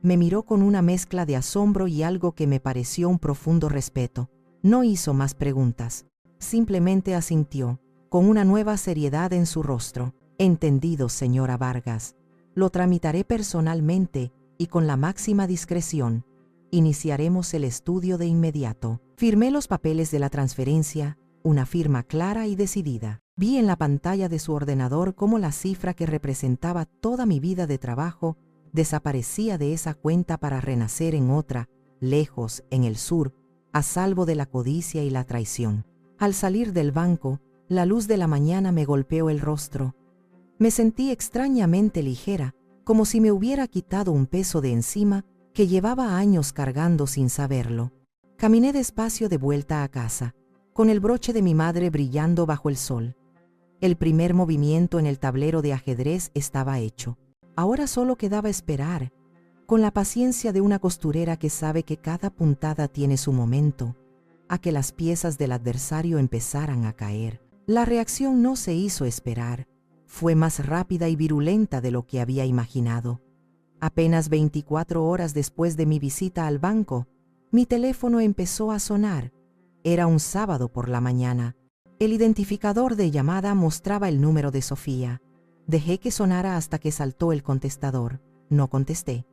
Me miró con una mezcla de asombro y algo que me pareció un profundo respeto. No hizo más preguntas. Simplemente asintió, con una nueva seriedad en su rostro. Entendido, señora Vargas. Lo tramitaré personalmente y con la máxima discreción. Iniciaremos el estudio de inmediato. Firmé los papeles de la transferencia, una firma clara y decidida. Vi en la pantalla de su ordenador cómo la cifra que representaba toda mi vida de trabajo desaparecía de esa cuenta para renacer en otra, lejos, en el sur, a salvo de la codicia y la traición. Al salir del banco, la luz de la mañana me golpeó el rostro. Me sentí extrañamente ligera, como si me hubiera quitado un peso de encima que llevaba años cargando sin saberlo. Caminé despacio de vuelta a casa, con el broche de mi madre brillando bajo el sol. El primer movimiento en el tablero de ajedrez estaba hecho. Ahora solo quedaba esperar, con la paciencia de una costurera que sabe que cada puntada tiene su momento, a que las piezas del adversario empezaran a caer. La reacción no se hizo esperar. Fue más rápida y virulenta de lo que había imaginado. Apenas 24 horas después de mi visita al banco, mi teléfono empezó a sonar. Era un sábado por la mañana. El identificador de llamada mostraba el número de Sofía. Dejé que sonara hasta que saltó el contestador. No contesté.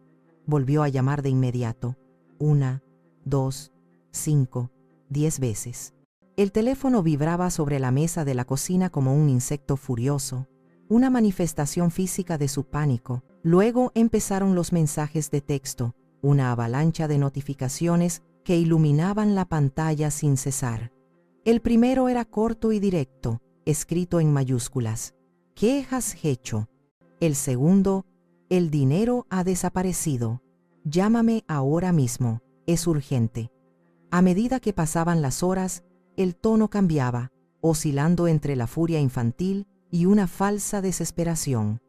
Volvió a llamar de inmediato. 1, 2, 5, 10 veces. El teléfono vibraba sobre la mesa de la cocina como un insecto furioso, una manifestación física de su pánico. Luego empezaron los mensajes de texto, una avalancha de notificaciones que iluminaban la pantalla sin cesar. El primero era corto y directo, escrito en mayúsculas. ¿Qué has hecho? El segundo, el dinero ha desaparecido. Llámame ahora mismo, es urgente. A medida que pasaban las horas, el tono cambiaba, oscilando entre la furia infantil y una falsa desesperación.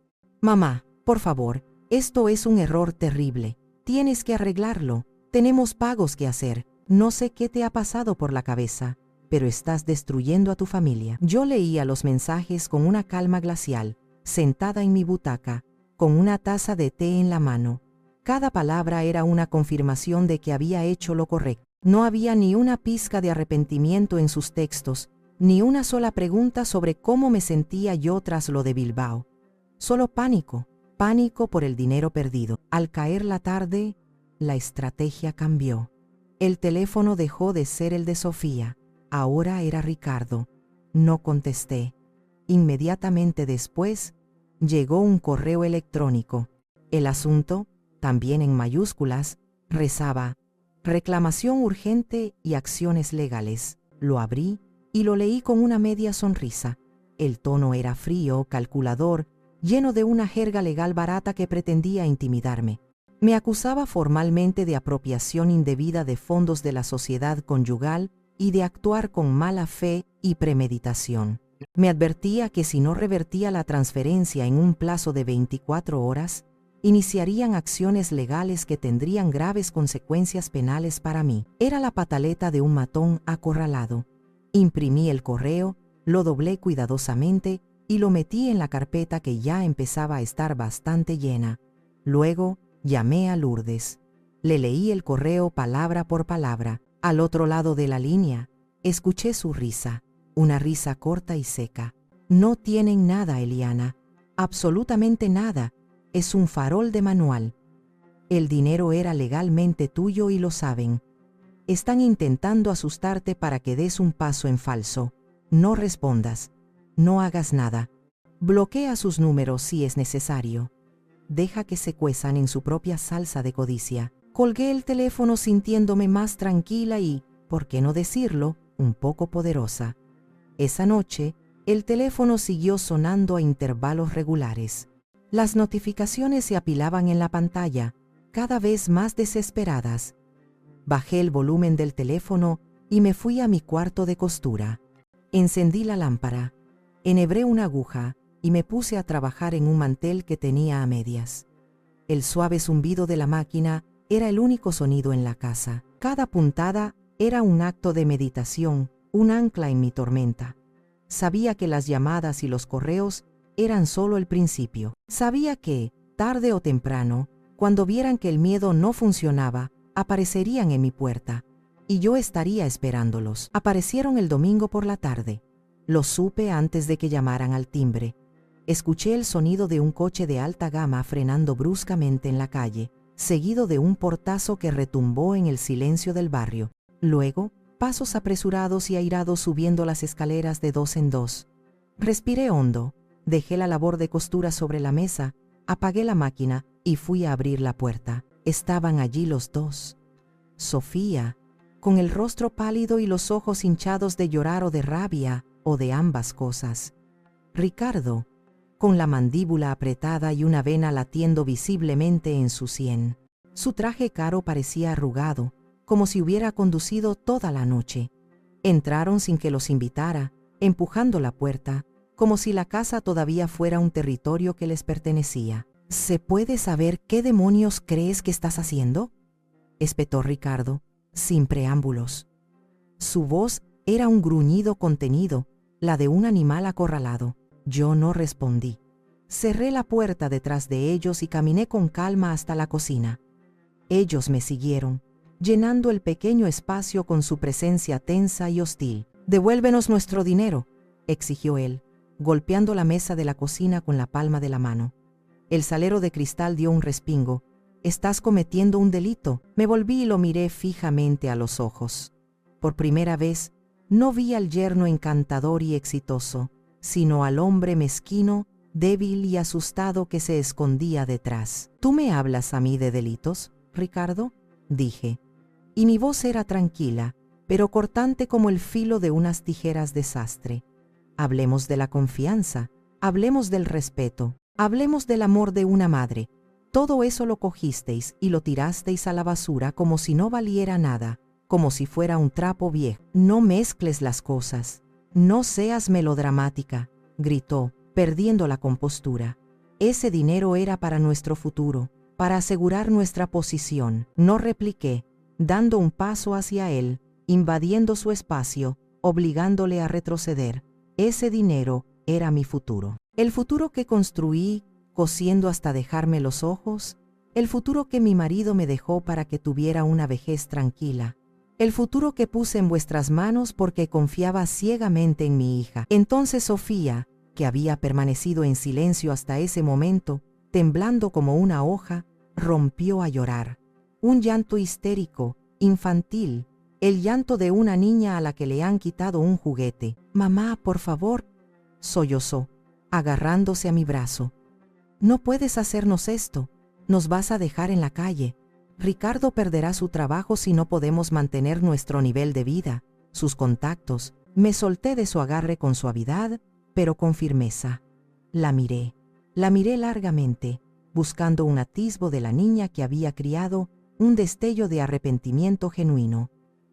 Mamá, por favor, esto es un error terrible. Tienes que arreglarlo. Tenemos pagos que hacer. No sé qué te ha pasado por la cabeza, pero estás destruyendo a tu familia. Yo leía los mensajes con una calma glacial, sentada en mi butaca, con una taza de té en la mano. Cada palabra era una confirmación de que había hecho lo correcto. No había ni una pizca de arrepentimiento en sus textos, ni una sola pregunta sobre cómo me sentía yo tras lo de Bilbao. Solo pánico, pánico por el dinero perdido. Al caer la tarde, la estrategia cambió. El teléfono dejó de ser el de Sofía. Ahora era Ricardo. No contesté. Inmediatamente después, llegó un correo electrónico. El asunto, también en mayúsculas, rezaba: reclamación urgente y acciones legales. Lo abrí y lo leí con una media sonrisa. El tono era frío, calculador, lleno de una jerga legal barata que pretendía intimidarme. Me acusaba formalmente de apropiación indebida de fondos de la sociedad conyugal y de actuar con mala fe y premeditación. Me advertía que si no revertía la transferencia en un plazo de 24 horas, iniciarían acciones legales que tendrían graves consecuencias penales para mí. Era la pataleta de un matón acorralado. Imprimí el correo, lo doblé cuidadosamente y lo metí en la carpeta que ya empezaba a estar bastante llena. Luego llamé a Lourdes. Le leí el correo palabra por palabra. Al otro lado de la línea, escuché su risa, una risa corta y seca. No tienen nada, Eliana, absolutamente nada. Es un farol de manual. El dinero era legalmente tuyo y lo saben. Están intentando asustarte para que des un paso en falso. No respondas. No hagas nada. Bloquea sus números si es necesario. Deja que se cuezan en su propia salsa de codicia. Colgué el teléfono sintiéndome más tranquila y, por qué no decirlo, un poco poderosa. Esa noche, el teléfono siguió sonando a intervalos regulares. Las notificaciones se apilaban en la pantalla, cada vez más desesperadas. Bajé el volumen del teléfono y me fui a mi cuarto de costura. Encendí la lámpara, enhebré una aguja y me puse a trabajar en un mantel que tenía a medias. El suave zumbido de la máquina era el único sonido en la casa. Cada puntada era un acto de meditación, un ancla en mi tormenta. Sabía que las llamadas y los correos eran solo el principio. Sabía que, tarde o temprano, cuando vieran que el miedo no funcionaba, aparecerían en mi puerta, y yo estaría esperándolos. Aparecieron el domingo por la tarde. Lo supe antes de que llamaran al timbre. Escuché el sonido de un coche de alta gama frenando bruscamente en la calle, seguido de un portazo que retumbó en el silencio del barrio. Luego, pasos apresurados y airados subiendo las escaleras de dos en dos. Respiré hondo, dejé la labor de costura sobre la mesa, apagué la máquina y fui a abrir la puerta. Estaban allí los dos. Sofía, con el rostro pálido y los ojos hinchados de llorar o de rabia, o de ambas cosas. Ricardo, con la mandíbula apretada y una vena latiendo visiblemente en su sien. Su traje caro parecía arrugado, como si hubiera conducido toda la noche. Entraron sin que los invitara, empujando la puerta, como si la casa todavía fuera un territorio que les pertenecía. ¿Se puede saber qué demonios crees que estás haciendo?, espetó Ricardo, sin preámbulos. Su voz era un gruñido contenido, la de un animal acorralado. Yo no respondí. Cerré la puerta detrás de ellos y caminé con calma hasta la cocina. Ellos me siguieron, llenando el pequeño espacio con su presencia tensa y hostil. «Devuélvenos nuestro dinero», exigió él, golpeando la mesa de la cocina con la palma de la mano. El salero de cristal dio un respingo. «Estás cometiendo un delito». Me volví y lo miré fijamente a los ojos. Por primera vez, no vi al yerno encantador y exitoso, sino al hombre mezquino, débil y asustado que se escondía detrás. «¿Tú me hablas a mí de delitos, Ricardo?», dije. Y mi voz era tranquila, pero cortante como el filo de unas tijeras de sastre. «Hablemos de la confianza, hablemos del respeto, hablemos del amor de una madre. Todo eso lo cogisteis y lo tirasteis a la basura como si no valiera nada, como si fuera un trapo viejo. No mezcles las cosas. No seas melodramática», gritó, perdiendo la compostura. «Ese dinero era para nuestro futuro, para asegurar nuestra posición». No repliqué, dando un paso hacia él, invadiendo su espacio, obligándole a retroceder. Ese dinero era mi futuro. El futuro que construí, cosiendo hasta dejarme los ojos, el futuro que mi marido me dejó para que tuviera una vejez tranquila, el futuro que puse en vuestras manos porque confiaba ciegamente en mi hija. Entonces Sofía, que había permanecido en silencio hasta ese momento, temblando como una hoja, rompió a llorar. Un llanto histérico, infantil, el llanto de una niña a la que le han quitado un juguete. «Mamá, por favor», sollozó, agarrándose a mi brazo. «No puedes hacernos esto. Nos vas a dejar en la calle. Ricardo perderá su trabajo si no podemos mantener nuestro nivel de vida, sus contactos». Me solté de su agarre con suavidad, pero con firmeza. La miré largamente, buscando un atisbo de la niña que había criado, un destello de arrepentimiento genuino,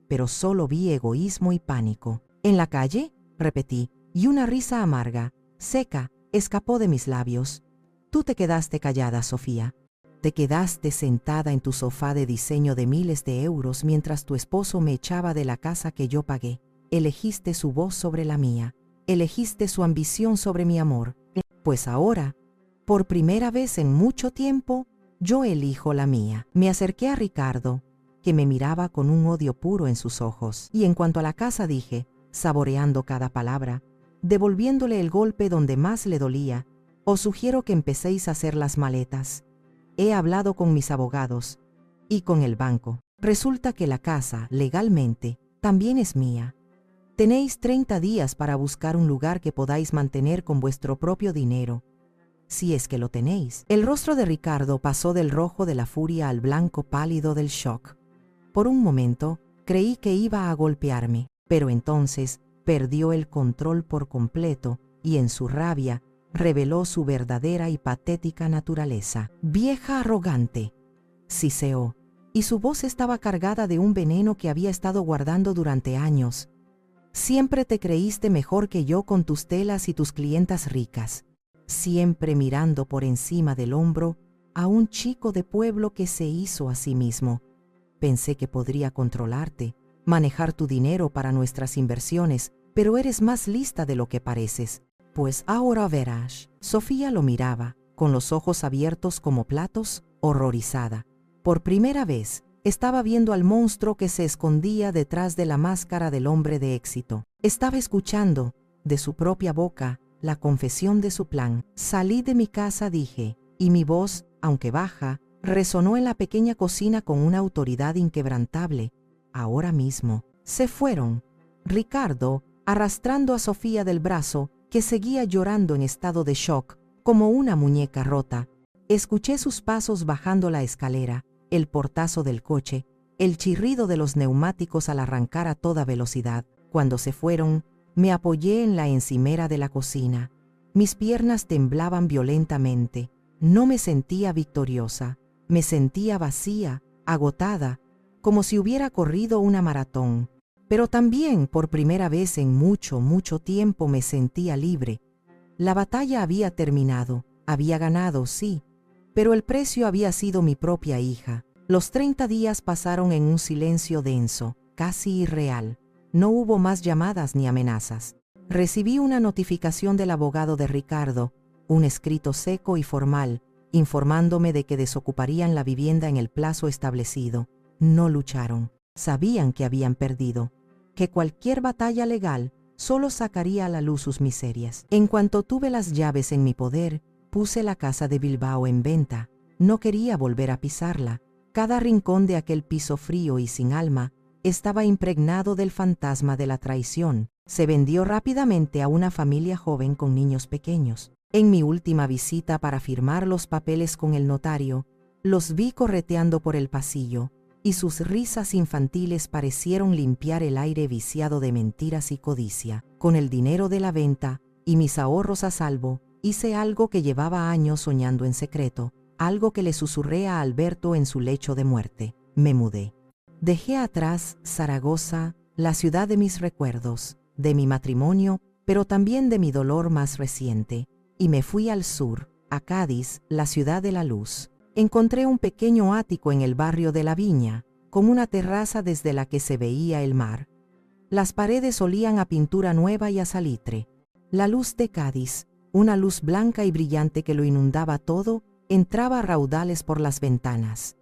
pero solo vi egoísmo y pánico. «¿En la calle?», repetí, y una risa amarga, seca, escapó de mis labios. Tú te quedaste callada, Sofía. Te quedaste sentada en tu sofá de diseño de miles de euros mientras tu esposo me echaba de la casa que yo pagué. Elegiste su voz sobre la mía. Elegiste su ambición sobre mi amor. Pues ahora, por primera vez en mucho tiempo, yo elijo la mía. Me acerqué a Ricardo, que me miraba con un odio puro en sus ojos. Y en cuanto a la casa dije, saboreando cada palabra, devolviéndole el golpe donde más le dolía, os sugiero que empecéis a hacer las maletas. He hablado con mis abogados y con el banco. Resulta que la casa, legalmente, también es mía. Tenéis 30 días para buscar un lugar que podáis mantener con vuestro propio dinero, si es que lo tenéis. El rostro de Ricardo pasó del rojo de la furia al blanco pálido del shock. Por un momento, creí que iba a golpearme, pero entonces perdió el control por completo y en su rabia reveló su verdadera y patética naturaleza. Vieja arrogante, siseó, y su voz estaba cargada de un veneno que había estado guardando durante años. Siempre te creíste mejor que yo con tus telas y tus clientas ricas, siempre mirando por encima del hombro a un chico de pueblo que se hizo a sí mismo. Pensé que podría controlarte, manejar tu dinero para nuestras inversiones, pero eres más lista de lo que pareces. Pues ahora verás. Sofía lo miraba, con los ojos abiertos como platos, horrorizada. Por primera vez, estaba viendo al monstruo que se escondía detrás de la máscara del hombre de éxito. Estaba escuchando, de su propia boca, la confesión de su plan. Salí de mi casa, dije, y mi voz, aunque baja, resonó en la pequeña cocina con una autoridad inquebrantable. Ahora mismo. Se fueron. Ricardo, arrastrando a Sofía del brazo, que seguía llorando en estado de shock, como una muñeca rota. Escuché sus pasos bajando la escalera, el portazo del coche, el chirrido de los neumáticos al arrancar a toda velocidad. Cuando se fueron, me apoyé en la encimera de la cocina. Mis piernas temblaban violentamente. No me sentía victoriosa, me sentía vacía, agotada, como si hubiera corrido una maratón. Pero también, por primera vez en mucho, mucho tiempo, me sentía libre. La batalla había terminado, había ganado, sí, pero el precio había sido mi propia hija. Los 30 días pasaron en un silencio denso, casi irreal. No hubo más llamadas ni amenazas. Recibí una notificación del abogado de Ricardo, un escrito seco y formal, informándome de que desocuparían la vivienda en el plazo establecido. No lucharon. Sabían que habían perdido, que cualquier batalla legal solo sacaría a la luz sus miserias. En cuanto tuve las llaves en mi poder, puse la casa de Bilbao en venta. No quería volver a pisarla. Cada rincón de aquel piso frío y sin alma estaba impregnado del fantasma de la traición. Se vendió rápidamente a una familia joven con niños pequeños. En mi última visita para firmar los papeles con el notario, los vi correteando por el pasillo, y sus risas infantiles parecieron limpiar el aire viciado de mentiras y codicia. Con el dinero de la venta y mis ahorros a salvo, hice algo que llevaba años soñando en secreto, algo que le susurré a Alberto en su lecho de muerte. Me mudé. Dejé atrás Zaragoza, la ciudad de mis recuerdos, de mi matrimonio, pero también de mi dolor más reciente, y me fui al sur, a Cádiz, la ciudad de la luz. Encontré un pequeño ático en el barrio de La Viña, con una terraza desde la que se veía el mar. Las paredes olían a pintura nueva y a salitre. La luz de Cádiz, una luz blanca y brillante que lo inundaba todo, entraba a raudales por las ventanas.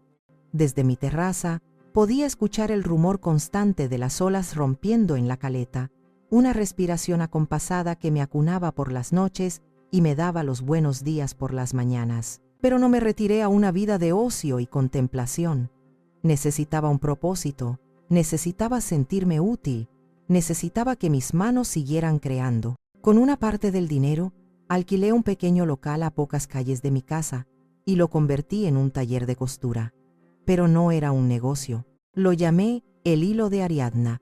Desde mi terraza, podía escuchar el rumor constante de las olas rompiendo en la caleta, una respiración acompasada que me acunaba por las noches y me daba los buenos días por las mañanas. Pero no me retiré a una vida de ocio y contemplación. Necesitaba un propósito, necesitaba sentirme útil, necesitaba que mis manos siguieran creando. Con una parte del dinero, alquilé un pequeño local a pocas calles de mi casa y lo convertí en un taller de costura. Pero no era un negocio. Lo llamé El Hilo de Ariadna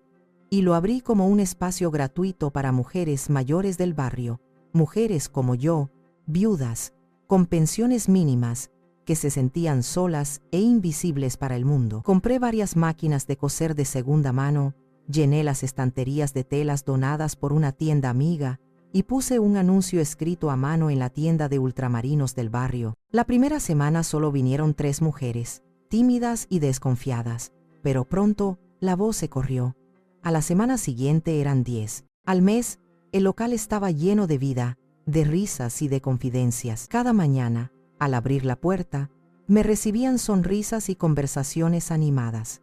y lo abrí como un espacio gratuito para mujeres mayores del barrio, mujeres como yo, viudas, con pensiones mínimas, que se sentían solas e invisibles para el mundo. Compré varias máquinas de coser de segunda mano, llené las estanterías de telas donadas por una tienda amiga y puse un anuncio escrito a mano en la tienda de ultramarinos del barrio. La primera semana solo vinieron 3 mujeres, tímidas y desconfiadas, pero pronto la voz se corrió. A la semana siguiente eran 10. Al mes, el local estaba lleno de vida, de risas y de confidencias. Cada mañana, al abrir la puerta, me recibían sonrisas y conversaciones animadas.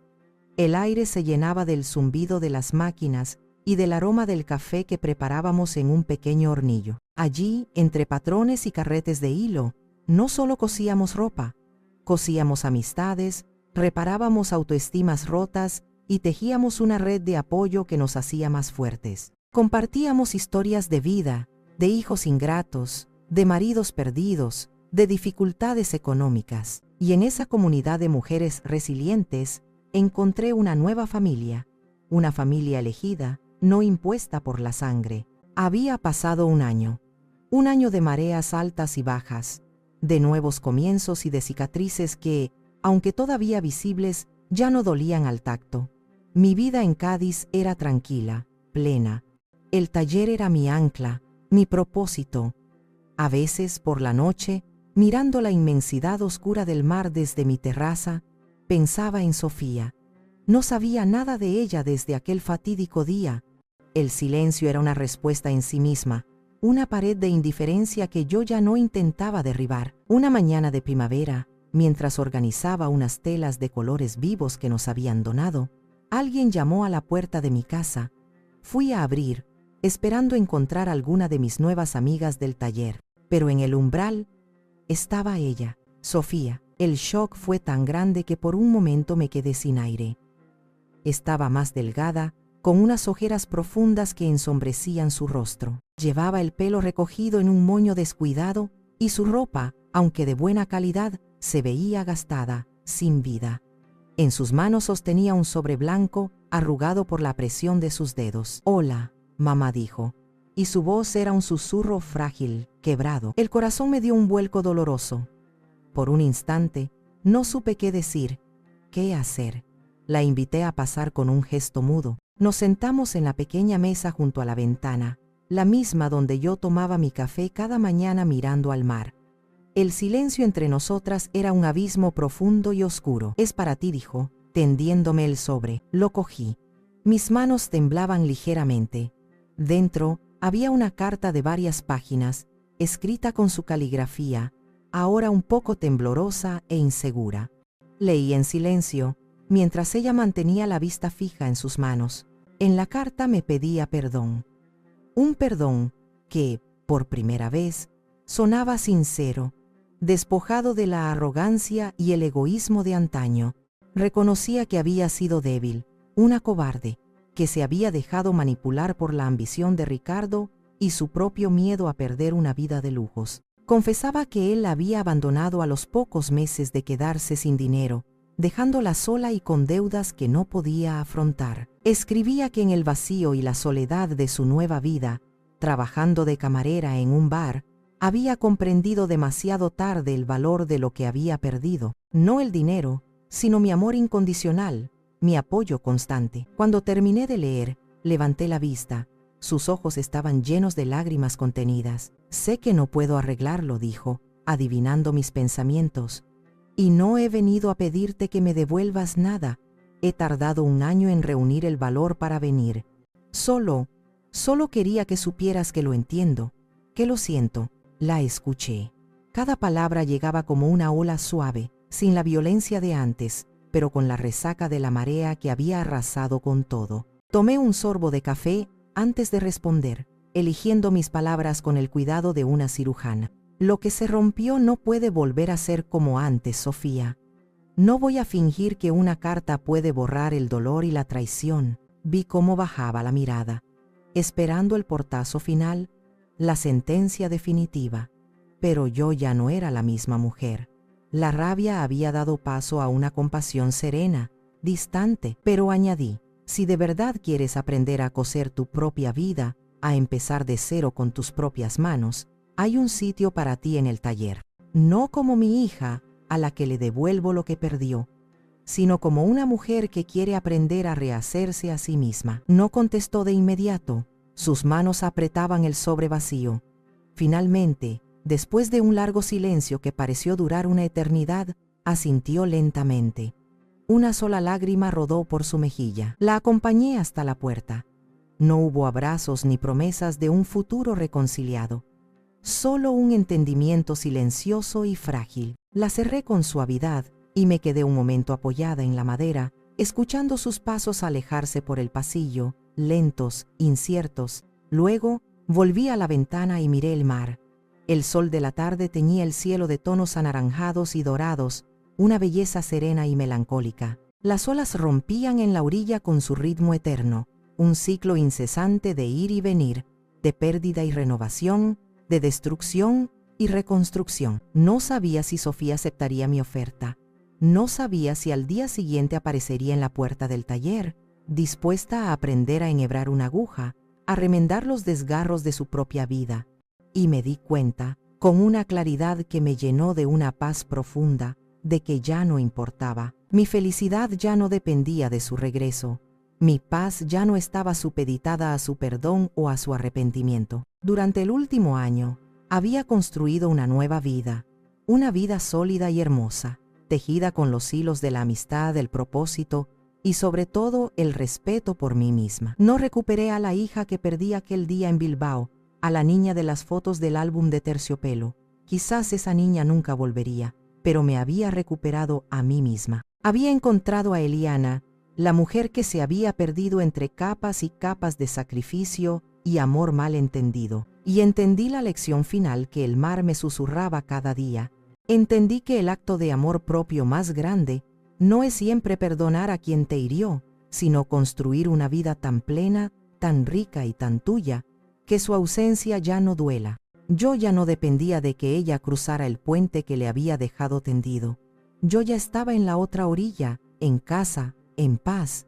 El aire se llenaba del zumbido de las máquinas y del aroma del café que preparábamos en un pequeño hornillo. Allí, entre patrones y carretes de hilo, no solo cosíamos ropa, cosíamos amistades, reparábamos autoestimas rotas y tejíamos una red de apoyo que nos hacía más fuertes. Compartíamos historias de vida, de hijos ingratos, de maridos perdidos, de dificultades económicas. Y en esa comunidad de mujeres resilientes encontré una nueva familia, una familia elegida, no impuesta por la sangre. Había pasado un año de mareas altas y bajas, de nuevos comienzos y de cicatrices que, aunque todavía visibles, ya no dolían al tacto. Mi vida en Cádiz era tranquila, plena. El taller era mi ancla, mi propósito. A veces, por la noche, mirando la inmensidad oscura del mar desde mi terraza, pensaba en Sofía. No sabía nada de ella desde aquel fatídico día. El silencio era una respuesta en sí misma, una pared de indiferencia que yo ya no intentaba derribar. Una mañana de primavera, mientras organizaba unas telas de colores vivos que nos habían donado, alguien llamó a la puerta de mi casa. Fui a abrir, esperando encontrar alguna de mis nuevas amigas del taller, pero en el umbral estaba ella, Sofía. El shock fue tan grande que por un momento me quedé sin aire. Estaba más delgada, con unas ojeras profundas que ensombrecían su rostro. Llevaba el pelo recogido en un moño descuidado y su ropa, aunque de buena calidad, se veía gastada, sin vida. En sus manos sostenía un sobre blanco, arrugado por la presión de sus dedos. «Hola», mamá dijo, y su voz era un susurro frágil, quebrado. El corazón me dio un vuelco doloroso. Por un instante, no supe qué decir, qué hacer. La invité a pasar con un gesto mudo. Nos sentamos en la pequeña mesa junto a la ventana, la misma donde yo tomaba mi café cada mañana mirando al mar. El silencio entre nosotras era un abismo profundo y oscuro. «Es para ti», dijo, tendiéndome el sobre. Lo cogí. Mis manos temblaban ligeramente. Dentro había una carta de varias páginas, escrita con su caligrafía, ahora un poco temblorosa e insegura. Leí en silencio, mientras ella mantenía la vista fija en sus manos. En la carta me pedía perdón. Un perdón que, por primera vez, sonaba sincero, despojado de la arrogancia y el egoísmo de antaño. Reconocía que había sido débil, una cobarde, que se había dejado manipular por la ambición de Ricardo y su propio miedo a perder una vida de lujos. Confesaba que él la había abandonado a los pocos meses de quedarse sin dinero, dejándola sola y con deudas que no podía afrontar. Escribía que en el vacío y la soledad de su nueva vida, trabajando de camarera en un bar, había comprendido demasiado tarde el valor de lo que había perdido, no el dinero, sino mi amor incondicional, mi apoyo constante. Cuando terminé de leer, levanté la vista. Sus ojos estaban llenos de lágrimas contenidas. «Sé que no puedo arreglarlo», dijo, adivinando mis pensamientos. «Y no he venido a pedirte que me devuelvas nada. He tardado un año en reunir el valor para venir. Solo quería que supieras que lo entiendo, que lo siento». La escuché. Cada palabra llegaba como una ola suave, sin la violencia de antes, pero con la resaca de la marea que había arrasado con todo. Tomé un sorbo de café antes de responder, eligiendo mis palabras con el cuidado de una cirujana. «Lo que se rompió no puede volver a ser como antes, Sofía. No voy a fingir que una carta puede borrar el dolor y la traición». Vi cómo bajaba la mirada, esperando el portazo final, la sentencia definitiva. Pero yo ya no era la misma mujer. La rabia había dado paso a una compasión serena, distante, pero añadí: «Si de verdad quieres aprender a coser tu propia vida, a empezar de cero con tus propias manos, hay un sitio para ti en el taller. No como mi hija, a la que le devuelvo lo que perdió, sino como una mujer que quiere aprender a rehacerse a sí misma». No contestó de inmediato. Sus manos apretaban el sobre vacío. Finalmente, después de un largo silencio que pareció durar una eternidad, asintió lentamente. Una sola lágrima rodó por su mejilla. La acompañé hasta la puerta. No hubo abrazos ni promesas de un futuro reconciliado. Solo un entendimiento silencioso y frágil. La cerré con suavidad y me quedé un momento apoyada en la madera, escuchando sus pasos alejarse por el pasillo, lentos, inciertos. Luego, volví a la ventana y miré el mar. El sol de la tarde teñía el cielo de tonos anaranjados y dorados, una belleza serena y melancólica. Las olas rompían en la orilla con su ritmo eterno, un ciclo incesante de ir y venir, de pérdida y renovación, de destrucción y reconstrucción. No sabía si Sofía aceptaría mi oferta. No sabía si al día siguiente aparecería en la puerta del taller, dispuesta a aprender a enhebrar una aguja, a remendar los desgarros de su propia vida. Y me di cuenta, con una claridad que me llenó de una paz profunda, de que ya no importaba. Mi felicidad ya no dependía de su regreso. Mi paz ya no estaba supeditada a su perdón o a su arrepentimiento. Durante el último año, había construido una nueva vida, una vida sólida y hermosa, tejida con los hilos de la amistad, el propósito y sobre todo el respeto por mí misma. No recuperé a la hija que perdí aquel día en Bilbao, a la niña de las fotos del álbum de Terciopelo. Quizás esa niña nunca volvería, pero me había recuperado a mí misma. Había encontrado a Eliana, la mujer que se había perdido entre capas y capas de sacrificio y amor mal entendido. Y entendí la lección final que el mar me susurraba cada día. Entendí que el acto de amor propio más grande no es siempre perdonar a quien te hirió, sino construir una vida tan plena, tan rica y tan tuya, que su ausencia ya no duela. Yo ya no dependía de que ella cruzara el puente que le había dejado tendido. Yo ya estaba en la otra orilla, en casa, en paz,